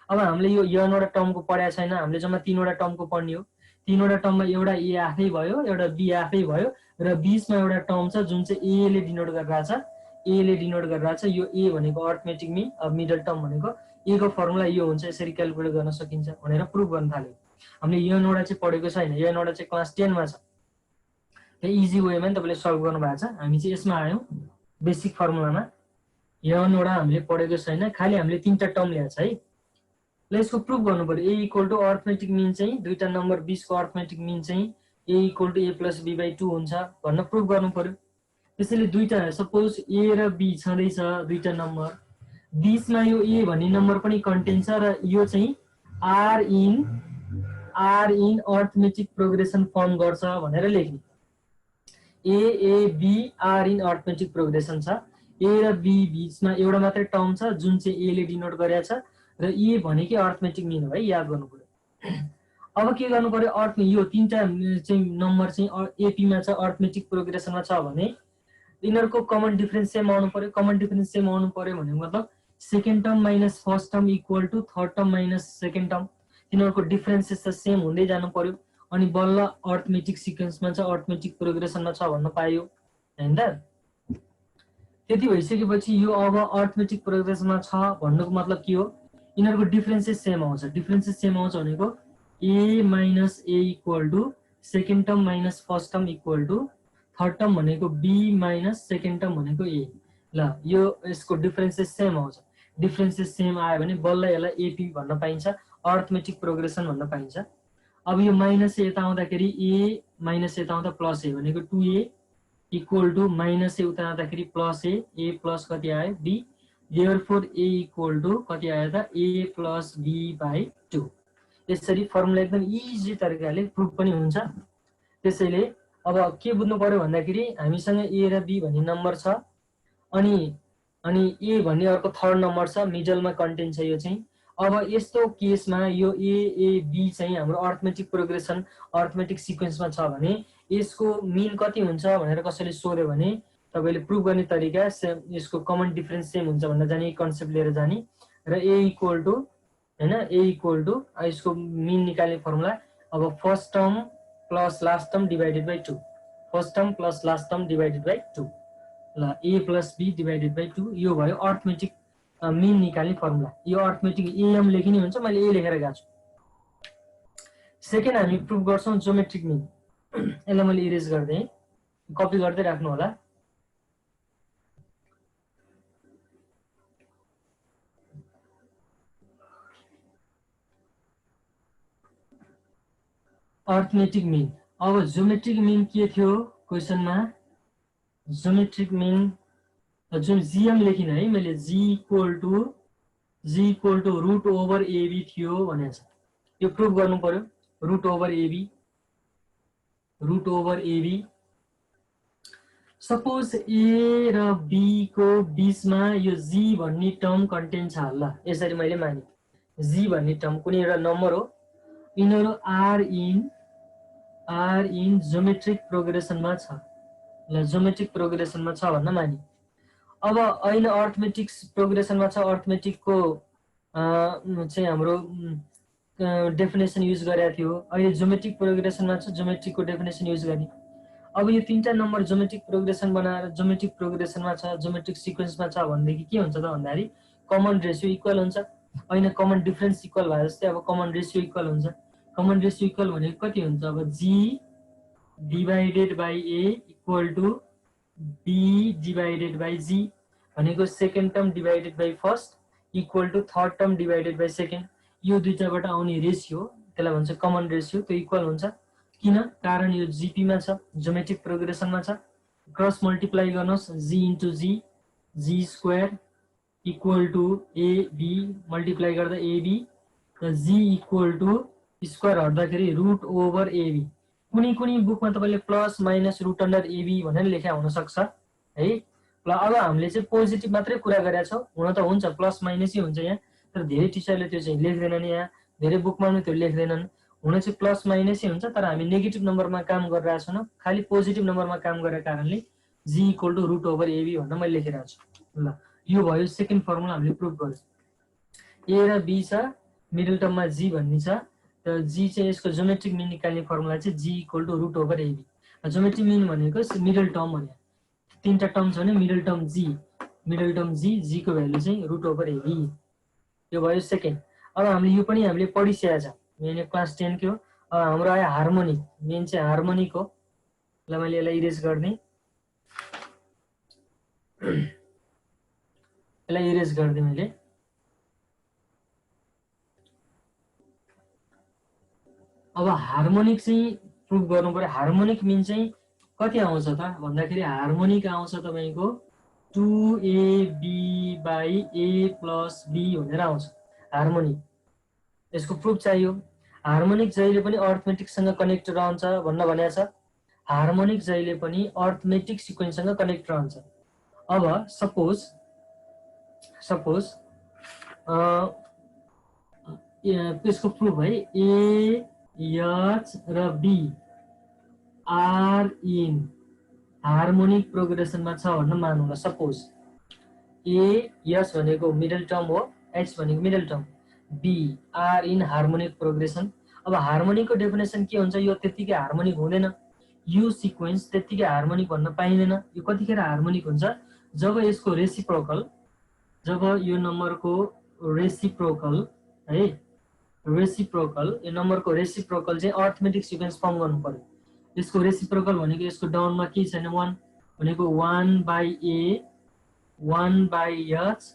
अब हामीले यो n वटा टर्मको पढाएको छैन हामीले जम्मा 3 वटा टर्मको पढ्ने हो 3 वटा टर्ममा एउटा a आफै भयो एउटा b आफै भयो र बीचमा एउटा टर्म छ जुन चाहिँ a ले डिनोट गरिरहेछ यो a भनेको अर्थमेटिक मिन अब मिडल टर्म भनेको a को फर्मुला यो हुन्छ यसरी क्याल्कुलेट गर्न सकिन्छ भनेर प्रुफ गर्न थाल्यो हामीले n वटा चाहिँ पढेको छैन n वटा चाहिँ क्लास 10 मा छ त्यो इजी वेमा नि तपाईले सल्भ गर्नु भएको छ हामी चाहिँ यसमा आयौं बेसिक फर्मुलामा n वटा हामीले पढेको छैन खाली हामीले तीनटा टर्म ल्याएको छ है ल यसको प्रुफ गर्नु पर्यो a equal to arithmetic mean चाहिँ दुईटा नम्बर 20 को अर्थमेटिक मिन चाहिँ a equal to a plus b by 2 हुन्छ भन्न प्रुफ गर्नु पर्यो त्यसैले दुईटा सपोज a र b छँदैछ दुईटा नम्बर बीचमा यो a भन्ने नम्बर पनि कन्टेन छ र यो चाहिँ r in arithmetic progression form गर्छ भनेर लेख्ने a b r in arithmetic progression छ a र b बीचमा एउटा मात्रै टर्म छ जुन चाहिँ a ले डिनोट गरेको छ र e भनेकै अर्थमेटिक मिन हो है याद गर्नु पर्यो अब के गर्नु पर्यो अर्थ यो तीनटा चाहिँ नम्बर चाहिँ एपी मा छ अर्थमेटिक प्रोग्रेसनमा छ भने यिनीहरुको कमन डिफरेन्स सेम आउनु पर्यो कमन डिफरेन्स सेम आउनु पर्यो भने मतलब second term minus first term equal to third term minus second term यिनीहरुको डिफरेन्सेस त सेम हुँदै जानु पर्यो अनि बल्ल अर्थमेटिक सिक्वेन्समा छ अर्थमेटिक प्रोग्रेसनमा छ भन्न पाइयो हैन त त्यति भइसकेपछि यो अब अर्थमेटिक प्रोग्रेसनमा छ भन्नुको मतलब के हो यिनीहरुको डिफरेन्सेस सेम आउँछ भनेको a minus a equal to second term minus first term equal to third term भनेको b minus second term भनेको a ल यो यसको डिफरेन्सेस सेम आउँछ डिफरेन्सेस सेम आयो भने बल्ल यसलाई AP भन्न पाइन्छ अर्थमेटिक प्रोग्रेसन भन्न पाइन्छ अब यो माइनस a यता आउँदाखेरि a माइनस यता आउँदा प्लस a भनेको 2a equal to minus a उता आउँदाखेरि प्लस a प्लस कति आयो b therefore a equal to कति आयो त a plus b by 2 यसरी फर्मुला एकदम इजी तरिकाले प्रुफ पनि हुन्छ त्यसैले अब के बुझ्नु पर्यो भन्दाखेरि हामीसँग a र b भन्ने नम्बर छ अनि a भन्ने अर्को थर्ड नम्बर छ मिडलमा कन्टेन छ यो चाहिँ अब यस्तो केसमा यो a b चाहिँ हाम्रो अर्थमेटिक प्रोग्रेसन अर्थमेटिक सिक्वेन्समा छ भने यसको मिन कति हुन्छ भनेर कसैले सोध्यो भने तपाईले प्रुभ गर्ने तरिका सेम, यसको कमन डिफरेन्स सेम हुन्छ भनेर जाने कन्सेप्ट लिएर जाने र a इक्वल टु हैन a इक्वल टु यसको मिन निकाल्ने फर्मुला अब first term plus last term divided by 2 first term plus last term divided by 2 ल a plus b divided by 2 यो भयो अर्थमेटिक मिन निकाल्ने फर्मुला यो अर्थमेटिक am लेखे नि हुन्छ मैले a लेखेर गएको छु सेकेन्ड हामी प्रुभ गर्छौं ज्योमेट्रिक मिन यसलाई मैले इरेज गर्दै कपी गर्दै राख्नु होला अर्थमेटिक मिन अब ज्योमेट्रिक मिन के थियो क्वेशनमा ज्योमेट्रिक मिन जुन जीएम लेखिन है मैले g equal to root over ab थियो भनेको छ यो प्रुभ गर्नु पर्यो root over ab suppose a र b को बीचमा यो g भन्ने टर्म कन्टेन्ट छ ल यसरी मैले माने g भन्ने टर्म कुनै एउटा नम्बर हो यिनीहरु आर इन ज्योमेट्रिक प्रोग्रेसनमा छ ल ज्योमेट्रिक प्रोग्रेसनमा छ भन्न माने अब अहिले अर्थमेटिक प्रोग्रेसनमा छ अर्थमेटिकको चाहिँ हाम्रो डेफिनेसन युज गरेको थियो अहिले ज्योमेट्रिक प्रोग्रेसनमा छ ज्योमेट्रिकको डेफिनेसन युज गर्ने अब यो तीनटा नम्बर ज्योमेट्रिक प्रोग्रेसन बनाएर ज्योमेट्रिक प्रोग्रेसनमा छ ज्योमेट्रिक सिक्वेन्समा छ भनेदेखि के हुन्छ त भन्दाखेरि कमन रेशियो इक्वल हुन्छ हैन कमन डिफरेन्स इक्वल भए जस्तै अब कमन रेशियो इक्वल हुन्छ कमन रेशियो इक्वल भनेको कति हुन्छ अब g divided by a equal to b divided by g भनेको second term divided by first equal to third term divided by second यो दुईटाबाट आउने रेशियो त्यसलाई भन्छ कमन रेशियो त्यो इक्वल हुन्छ किन कारण यो जीपी मा छ ज्योमेट्रिक प्रोग्रेसनमा छ क्रस मल्टिप्लाई गर्नुस् g into g square equal to ab multiply गर्दा ab र g इक्वल टु स्क्वायर हट्दाखेरि रुट ओभर ab कुनै बुकमा तपाईले plus minus root under ab भनेर लेख्या हुन सक्छ है ल अब हामीले चाहिँ पोजिटिभ मात्रै कुरा गरेका छौं हुन त हुन्छ प्लस माइनसै हुन्छ यहाँ तर धेरै टिचरले त्यो चाहिँ लेख्दैनन् यहाँ धेरै बुकमा पनि त्यो लेख्दैनन् हुन चाहिँ प्लस माइनसै हुन्छ तर हामी नेगेटिभ नम्बरमा काम गरिरहेका छौं खाली पोजिटिभ नम्बरमा काम गरेको कारणले g equal to root over ab भनेर मैले लेखिरहेको छु ल यो भयो सेकेन्ड फर्मुला हामीले प्रुभ गर्छौं a र b छ मिडल टर्ममा g भन्ने छ र g चाहिँ यसको ज्योमेट्रिक मिन निकाल्ने फर्मुला चाहिँ g equal to root over ab geometric mean भनेको मिडल टर्म हो तीनटा टर्म छ भने मिडल टर्म g को भ्यालु चाहिँ रुट ओभर ab यो भयो सेकेन्ड अब हामीले पढिसकेका छ मेन क्लास 10 को अब हाम्रो आयो हार्मोनिक मेन चाहिँ हार्मोनिक हो ल मैले यसलाई इरेज गर्ने मैले अब हार्मोनिक चाहिँ प्रुभ गर्नु पर्यो हार्मोनिक मिन चाहिँ कति आउँछ त भन्दाखेरि हार्मोनिक आउँछ तपाईको 2ab by a plus b भनेर आउँछ हार्मोनिक यसको प्रुफ चाहियो हार्मोनिक जहिले पनि अर्थमेटिक सँग कनेक्ट रहन्छ भन्न भनेको छ हार्मोनिक जहिले पनि अर्थमेटिक सिक्वेन्स सँग कनेक्ट रहन्छ अब सपोज यसको प्रुफ है a h र b आर इन हार्मोनिक प्रोग्रेसनमा छ भन्न मानौँ ल सपोज a h भनेको मिडल टर्म हो h भनेको middle term b are in harmonic progression अब हार्मोनिकको डेफिनेसन के हुन्छ यो त्यतिकै हार्मोनिक हुँदैन यो सिक्वेन्स त्यतिकै हार्मोनिक भन्न पाइँदैन यो कतिखेर हार्मोनिक हुन्छ जब यसको रेसिप्रोकल जब यो नम्बरको रेसिप्रोकल है यो नम्बरको रेसिप्रोकल चाहिँ अर्थमेटिक सिक्वेन्स फर्म गर्नु पर्यो यसको रेसिप्रोकल भनेको यसको डाउनमा के छैन 1 भनेको 1 by a 1 by h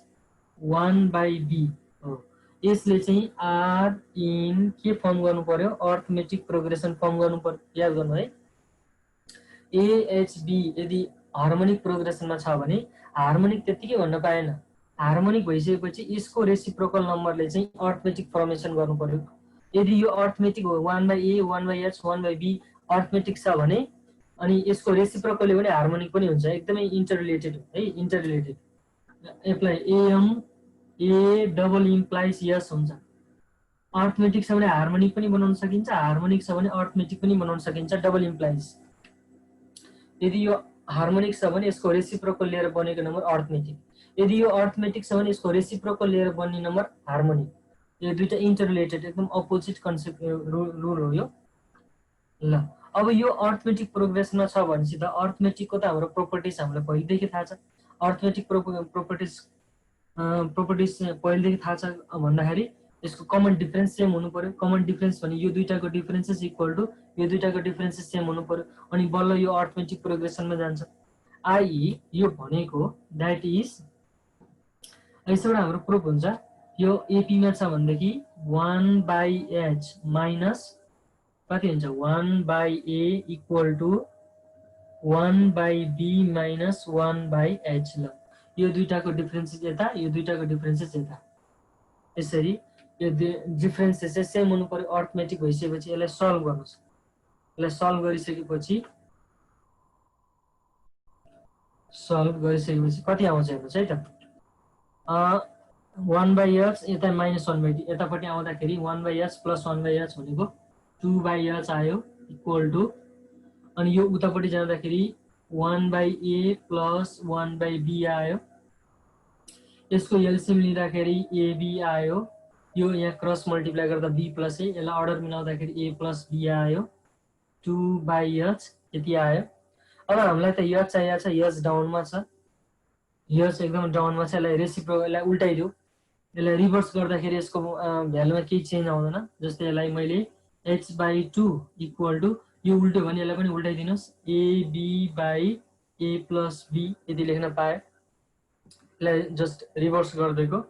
1 by b हो यसले चाहिँ r इन के फर्म गर्नु पर्यो अर्थमेटिक प्रोग्रेसन फर्म गर्नु पर्यो याद गर्नु है a h b यदि हार्मोनिक प्रोग्रेसनमा छ भने हार्मोनिक त्यतिकै भन्न पाएन हार्मोनिक भइसकेपछि यसको रेसिप्रोकल नम्बरले चाहिँ अर्थमेटिक फर्मेसन गर्नु पर्यो यदि यो अर्थमेटिक हो 1 by a 1 by h 1 by b arithmetic छ भने अनि यसको रेसिप्रोकलले पनि हार्मोनिक पनि हुन्छ एकदमै इन्टररिलेटेड है interrelated apply am a double implies यस हुन्छ अर्थमेटिक छ भने हार्मोनिक पनि बनाउन सकिन्छ हार्मोनिक छ भने अर्थमेटिक पनि बनाउन सकिन्छ डबल इम्प्लाइज यदि यो हार्मोनिक छ भने यसको रेसिप्रोकल लिएर बनेको नम्बर अर्थमेटिक, यदि यो अर्थमेटिक छ भने यसको रेसिप्रोकल लिएर बन्ने नम्बर हार्मोनिक। यो दुईटा इन्टररिलेटेड एकदम अपोजिट कन्सेप्ट रुल हो यो। ल अब यो अर्थमेटिक प्रोग्रेसनमा छ भनेपछि त अर्थमेटिकको त हाम्रो प्रोपर्टिज हामीलाई पहिलेदेखि थाहा छ। अर्थमेटिक प्रोपर्टिज पहिलेदेखि थाहा छ भन्दाखेरि यसको कमन डिफरेन्स सेम हुनु पर्यो। कमन डिफरेन्स भने यो दुईटाको डिफरेन्सेस इक्वल टु यो दुईटाको डिफरेन्सेस सेम हुनु पर्यो, अनि बल्ल यो अर्थमेटिक प्रोग्रेसनमा जान्छ। आई यो भनेको द्याट इज यसबाट हाम्रो प्रुफ हुन्छ। यो एपीमा छ भनेदेखि 1/h माइनस कति हुन्छ 1/a equal to 1/b minus 1/h। ल यो दुईटाको डिफरेन्सेस यता, यो दुईटाको डिफरेन्सेस यता, यसरी यो डिफरेन्सेस चाहिँ सेम हुनु पर्यो। अर्थमेटिक भइसकेपछि यसलाई सल्भ गर्नुहोस्। यसलाई सल्भ गरिसकेपछि कति आउँछ हेर्नुहोस् है त। 1/h यता माइनस 1/d, यतापट्टि आउँदाखेरि 1/h प्लस 1/h भनेको 2/h आयो इक्वल टु, अनि यो उतापट्टि जाँदाखेरि 1/a प्लस 1/b आयो। यसको एलसीएम लिँदाखेरि ab आयो, यो यहाँ क्रस मल्टिप्लाई गर्दा b प्लस a, यसलाई अर्डर मिलाउँदाखेरि a प्लस b आयो 2/h यति आयो। अब हामीलाई त h चाहिएको छ, h डाउनमा छ, h एकदम डाउनमा छ। यसलाई यसलाई उल्टाइदियो, यसलाई रिभर्स गर्दाखेरि यसको भ्यालुमा केही चेन्ज आउँदैन। जस्तै यसलाई मैले h/2 इक्वल टु यो उल्ट्यो भने यसलाई पनि उल्टाइदिनुहोस् ab/a प्लस b यति लेख्न पाएँ। यसलाई जस्ट रिभर्स गरिदिएको।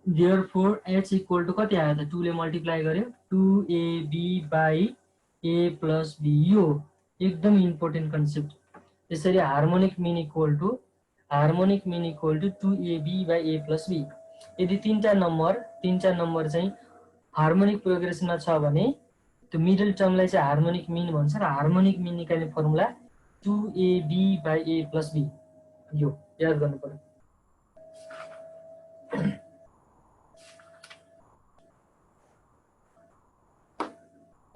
देयरफोर h इक्वल टु कति आयो त 2 ले मल्टिप्लाई गर्यो 2ab/a प्लस b। यो एकदम इम्पोर्टेन्ट कन्सेप्ट। यसरी harmonic mean equal to 2ab/a plus b। यदि तीनटा नम्बर चाहिँ हार्मोनिक प्रोग्रेसनमा छ भने त्यो मिडल टर्मलाई चाहिँ हार्मोनिक मिन भन्छ, र हार्मोनिक मिन निकाल्ने फर्मुला 2ab/a प्लस b। यो याद गर्नु पर्यो।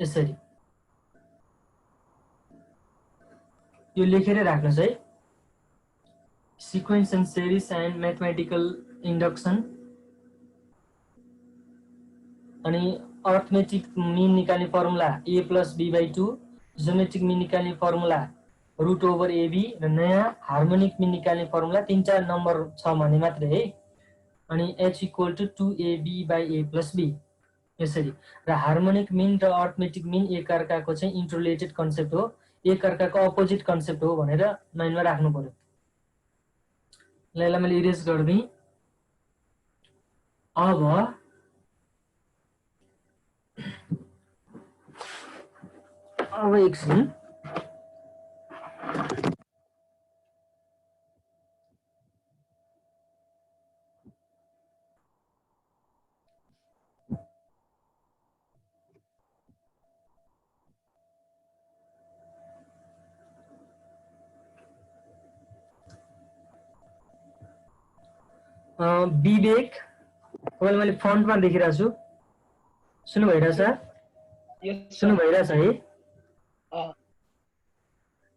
यसरी यो लेखेर राख्नुहोस् है। Sequence and series and mathematical induction, अनि अर्थमेटिक मिन निकाल्ने formula a plus b/2, geometric mean निकाल्ने फर्मुला √ab, र नयाँ हार्मोनिक मिन निकाल्ने फर्मुला तीनटा नम्बर छ भने मात्रै है। अनि h equal to 2ab/a plus b। यसरी र हार्मोनिक मिन र अर्थमेटिक मिन एक अर्काको चाहिँ इन्टररिलेटेड कन्सेप्ट हो, एक अर्काको अपोजिट कन्सेप्ट हो भनेर माइन्डमा राख्नु पर्यो। यसलाई मैले इरेज गरिदिएँ। अब एकछिन विवेक, तपाईँले मैले फ्रन्टमा देखिरहेको छु, सुन्नु भइरहेछ? सुन्नु भइरहेछ है?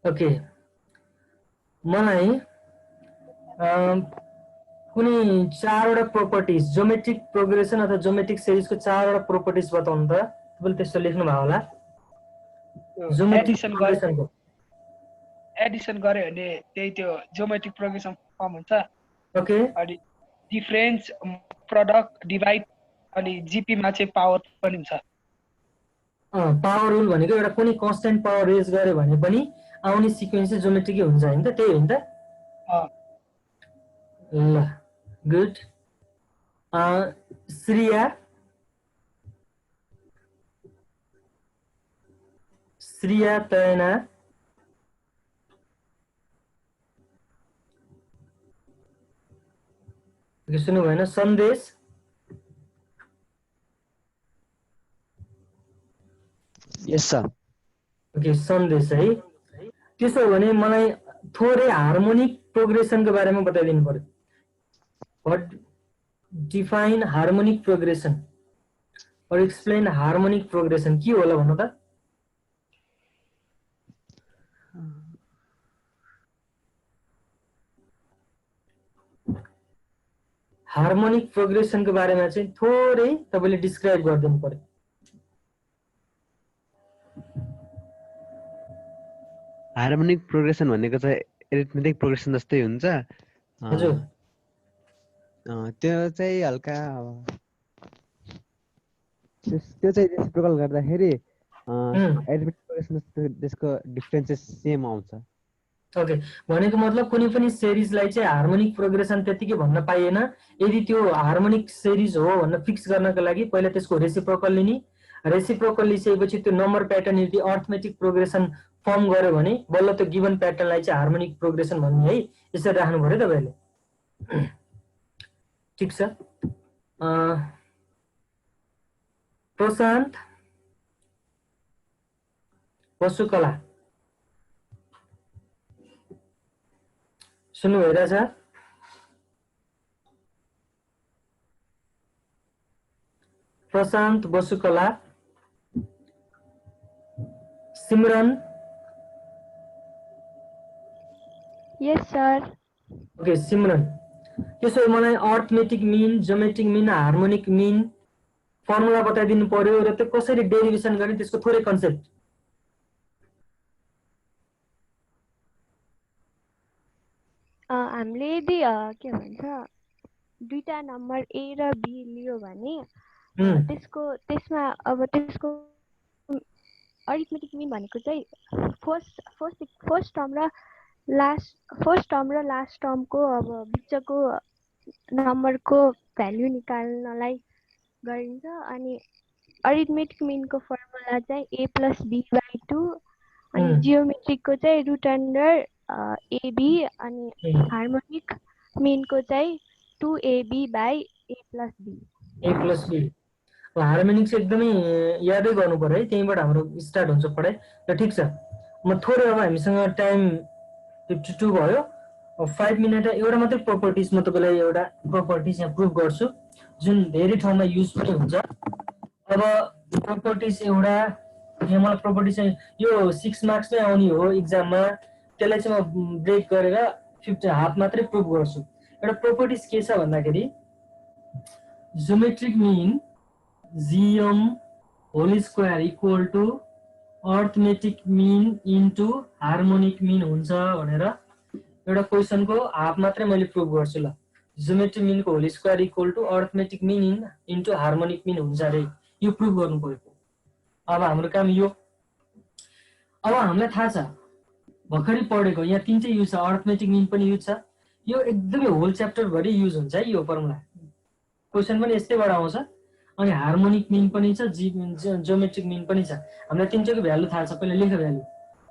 ओके, मलाई कुनै 4वटा प्रोपर्टिज जोमेट्रिक प्रोग्रेसन अथवा जोमेट्रिक सिरिजको 4वटा प्रोपर्टिज बताउनु त। तपाईँले त्यस्तो लेख्नु भयो होला। जोमेट्रिक प्रोग्रेसनको एडिसन गरे भने त्यही त्यो जोमेट्रिक प्रोग्रेसन फर्म हुन्छ। ओके, अनि डिफरेन्स, प्रोडक्ट, डिभाइड, अनि जीपी मा चाहिँ पावर पनि हुन्छ। पावर रुल भनेको एउटा कुनै कन्स्टेन्ट पावर रेज गर्यो भने पनि आउने सिक्वेन्स चाहिँ जोमेट्रिकै हुन्छ हैन त, त्यही हो नि त? ल गुड। श्रिया तयना, सुन्नु भएन? सन्देश, यस सर। ओके, सन्देश है। त्यसो हो भने मलाई थोरै हार्मोनिक प्रोग्रेसनको बारेमा बताइदिनु पर्यो। व्हाट डिफाइन हार्मोनिक प्रोग्रेसन और एक्सप्लेन हार्मोनिक प्रोग्रेसन के होला भन्नु त? हार्मोनिक प्रोग्रेसनको बारेमा चाहिँ थोरै तपाईले डिस्क्राइब गरिदिनु पर्यो। हार्मोनिक प्रोग्रेसन भनेको चाहिँ एरिथमेटिक प्रोग्रेसन जस्तै हुन्छ। हजुर त्यो चाहिँ हल्का त्यो चाहिँ रेसिप्रोकल गर्दाखेरि एरिथमेटिक प्रोग्रेसन त्यसको डिफरेन्सेस सेम आउँछ। ओके, भनेको मतलब कुनै पनि सिरिजलाई चाहिँ हार्मोनिक प्रोग्रेसन त्यतिकै भन्न पाइएन। यदि त्यो हार्मोनिक सिरिज हो भनेर फिक्स गर्नको लागि पहिला त्यसको रेसिप्रोकल लिने, रेसिप्रोकल लिइसकेपछि त्यो नम्बर प्याटर्न यदि अर्थमेटिक प्रोग्रेसन फर्म गर्यो भने बल्ल त्यो गिभन प्याटर्नलाई चाहिँ हार्मोनिक प्रोग्रेसन भन्ने है, यसरी राख्नु पर्यो तपाईले। ठिक छ। प्रशान्त वसुकला सुन्नु भइरहेछ? Prashant Vasukala, Simran. Yes, sir. Okay Simran, त्यसो भए मलाई arithmetic mean, geometric mean, harmonic mean formula बताइदिनु पर्यो र त्यो कसरी डेरिभेसन गर्ने त्यसको थोरै कन्सेप्ट। हामीले यदि के भन्छ दुईटा नम्बर A र B लियो भने त्यसमा अब त्यसको अरिथमेटिक मिन भनेको चाहिँ फर्स्ट टर्म र लास्ट टर्मको अब बिचको नम्बरको भ्याल्यु निकाल्नलाई गरिन्छ। अनि अरिथमेटिक मिनको फर्मुला चाहिँ a+b/2 अनि जियोमेट्रिकको चाहिँ रुट अन्डर AB अनि हार्मोनिक मिनको चाहिँ 2ab/a+b। a+b हार्मोनिक चाहिँ एकदमै यादै गर्नु पर्यो है, त्यहीँबाट हाम्रो स्टार्ट हुन्छ पढाइ। र ठिक छ, म थोरै अब हामीसँग टाइम 52 भयो, 5 मिनट एउटा मात्रै प्रोपर्टिज म तपाईँलाई एउटा प्रोपर्टिज यहाँ प्रुभ गर्छु जुन धेरै ठाउँमा युज पनि हुन्छ। अब प्रोपर्टिज एउटा यहाँ मलाई प्रोपर्टिज चाहिँ यो 6 मार्क्समै आउने हो इक्जाममा, त्यसलाई चाहिँ म ब्रेक गरेर 50 हाफ मात्रै प्रुभ गर्छु। एउटा प्रोपर्टिज के छ भन्दाखेरि geometric mean GM whole square equal to arithmetic mean into harmonic mean हुन्छ भनेर एउटा क्वेसनको हाफ मात्रै मैले प्रुभ गर्छु। ल, ज्योमेट्रिक मिनको whole square equal to arithmetic mean into harmonic mean हुन्छ अरे, यो प्रुभ गर्नु पर्यो। अब हाम्रो काम यो, अब हामीलाई थाहा छ भर्खरै पढेको यहाँ तीनटै युज छ, अर्थमेटिक मिन पनि युज छ, यो एकदमै होल च्याप्टर भरि युज हुन्छ है यो फर्मुला, क्वेसन पनि यस्तैबाट आउँछ। अनि हार्मोनिक मिन पनि छ, ज्योमेट्रिक मिन पनि छ। हामीलाई तीनटैको भ्यालु थाहा छ, पहिला लेख भ्यालु।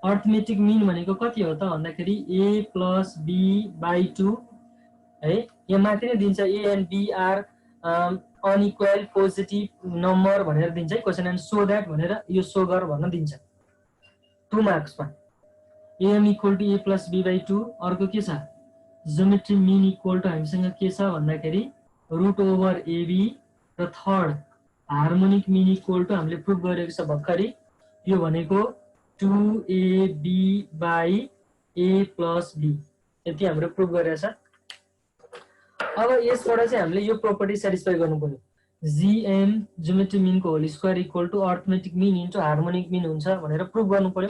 अर्थमेटिक मिन भनेको कति हो त भन्दाखेरि a+b/2 है, यहाँ माथि नै दिन्छ a and b are unequal positive number भनेर दिन्छ है क्वेसन, एन्ड सो द्याट भनेर यो सो गर भन्न दिन्छ 2 मार्क्समा। am equal to a+b/2। अर्को के छ, ज्योमेट्रिक मिन इक्वल टु हामीसँग के छ भन्दाखेरि रुट ओभर ab, र third harmonic mean equal to हामीले प्रुभ गरेको छ भर्खरै, यो भनेको 2ab/a+b, यति हाम्रो प्रुभ गरेको छ। अब यसबाट चाहिँ हामीले यो प्रोपर्टी सेटिस्फाई गर्नु पर्यो, GM ज्योमेट्रिक मिनको whole square equal to arithmetic mean into harmonic mean हुन्छ भनेर प्रुभ गर्नु पर्यो।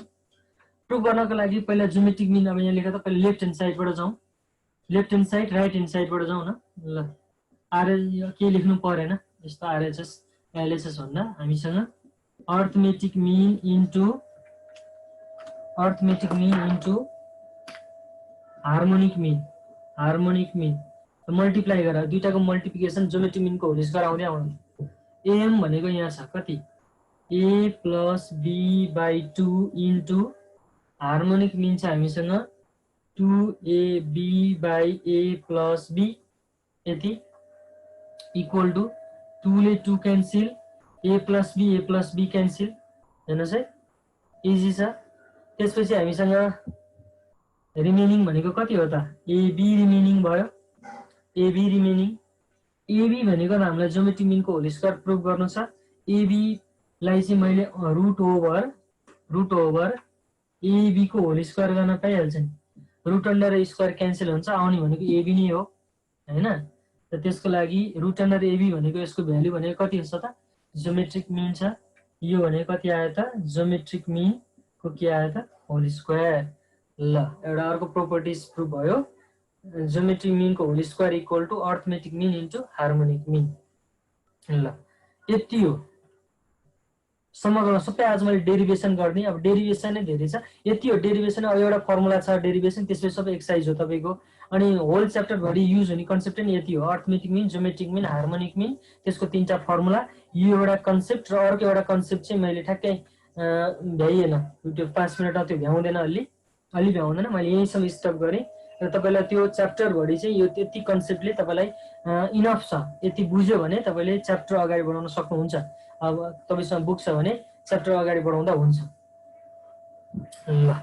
प्रुभ गर्नको लागि पहिला ज्योमेट्रिक मिन अब यहाँ लेख्दा त पहिला लेफ्ट ह्यान्ड साइडबाट जाउँ, left hand side right hand साइडबाट जाउँ न। ल, के लेख्नु परेन, यस्तो RHS LHS भन्दा हामीसँग arithmetic mean into harmonic mean multiply गरेर दुईटाको मल्टिप्लिकेसन ज्योमेट्रिक मिनको होल स्क्वायर आउँदै आउँदैन। AM भनेको यहाँ छ कति a+b/2 इन्टु हार्मोनिक मिन छ हामीसँग 2ab/a+b, यति इक्वल टु 2 ले 2 क्यान्सिल, a+b क्यान्सिल, हेर्नुहोस् है इजी छ। त्यसपछि हामीसँग रिमेनिङ भनेको कति हो त, ab रिमेनिङ भयो, ab रिमेनिङ। ab भनेको त हामीलाई ज्योमेट्रिक मिनको होल स्क्वायर प्रुभ गर्नु छ। ab लाई चाहिँ मैले रुट ओभर ab को होल स्क्वायर गर्न पाइहाल्छ नि, रुट अन्डर स्क्वायर क्यान्सल हुन्छ, आउने भनेको ab नै हो हैन। त्यसको लागि रुट अन्डर एबी भनेको यसको भ्यालु भनेको कति छ त ज्योमेट्रिक मिन छ यो भनेको कति आयो त ज्योमेट्रिक मिन को के आयो त होल स्क्वायर ल एउटा अर्को प्रोपर्टिज प्रुभ भयो ज्योमेट्रिक मिन को whole square equal to arithmetic mean into harmonic mean ल यति हो समग्रमा सबै आज मैले डेरिभेसन गर्ने अब डेरिभेसन नै धेरै छ यति हो डेरिभेसन अब एउटा फर्मुला छ डेरिभेसन त्यसले सबै एक्सरसाइज हो तपाईको अनि होल च्याप्टर भरि युज हुने कन्सेप्ट नै यति हो arithmetic mean geometric mean harmonic mean त्यसको तीनटा फर्मुला यो एउटा कन्सेप्ट र अर्को एउटा कन्सेप्ट चाहिँ मैले ठ्याक्कै भ्याइएन त्यो 5 मिनेटमा त्यो भ्याउँदैन अलि भ्याउँदैन मैले यहीँसम्म स्टप गरेँ र तपाईलाई त्यो च्याप्टर भरि चाहिँ यो त्यति कन्सेप्टले तपाईलाई इनफ छ यति बुझ्यो भने तपाईले च्याप्टर अगाडि बढाउन सक्नुहुन्छ अब तपाईसँग बुक छ भने च्याप्टर अगाडि बढाउँदा हुन्छ ल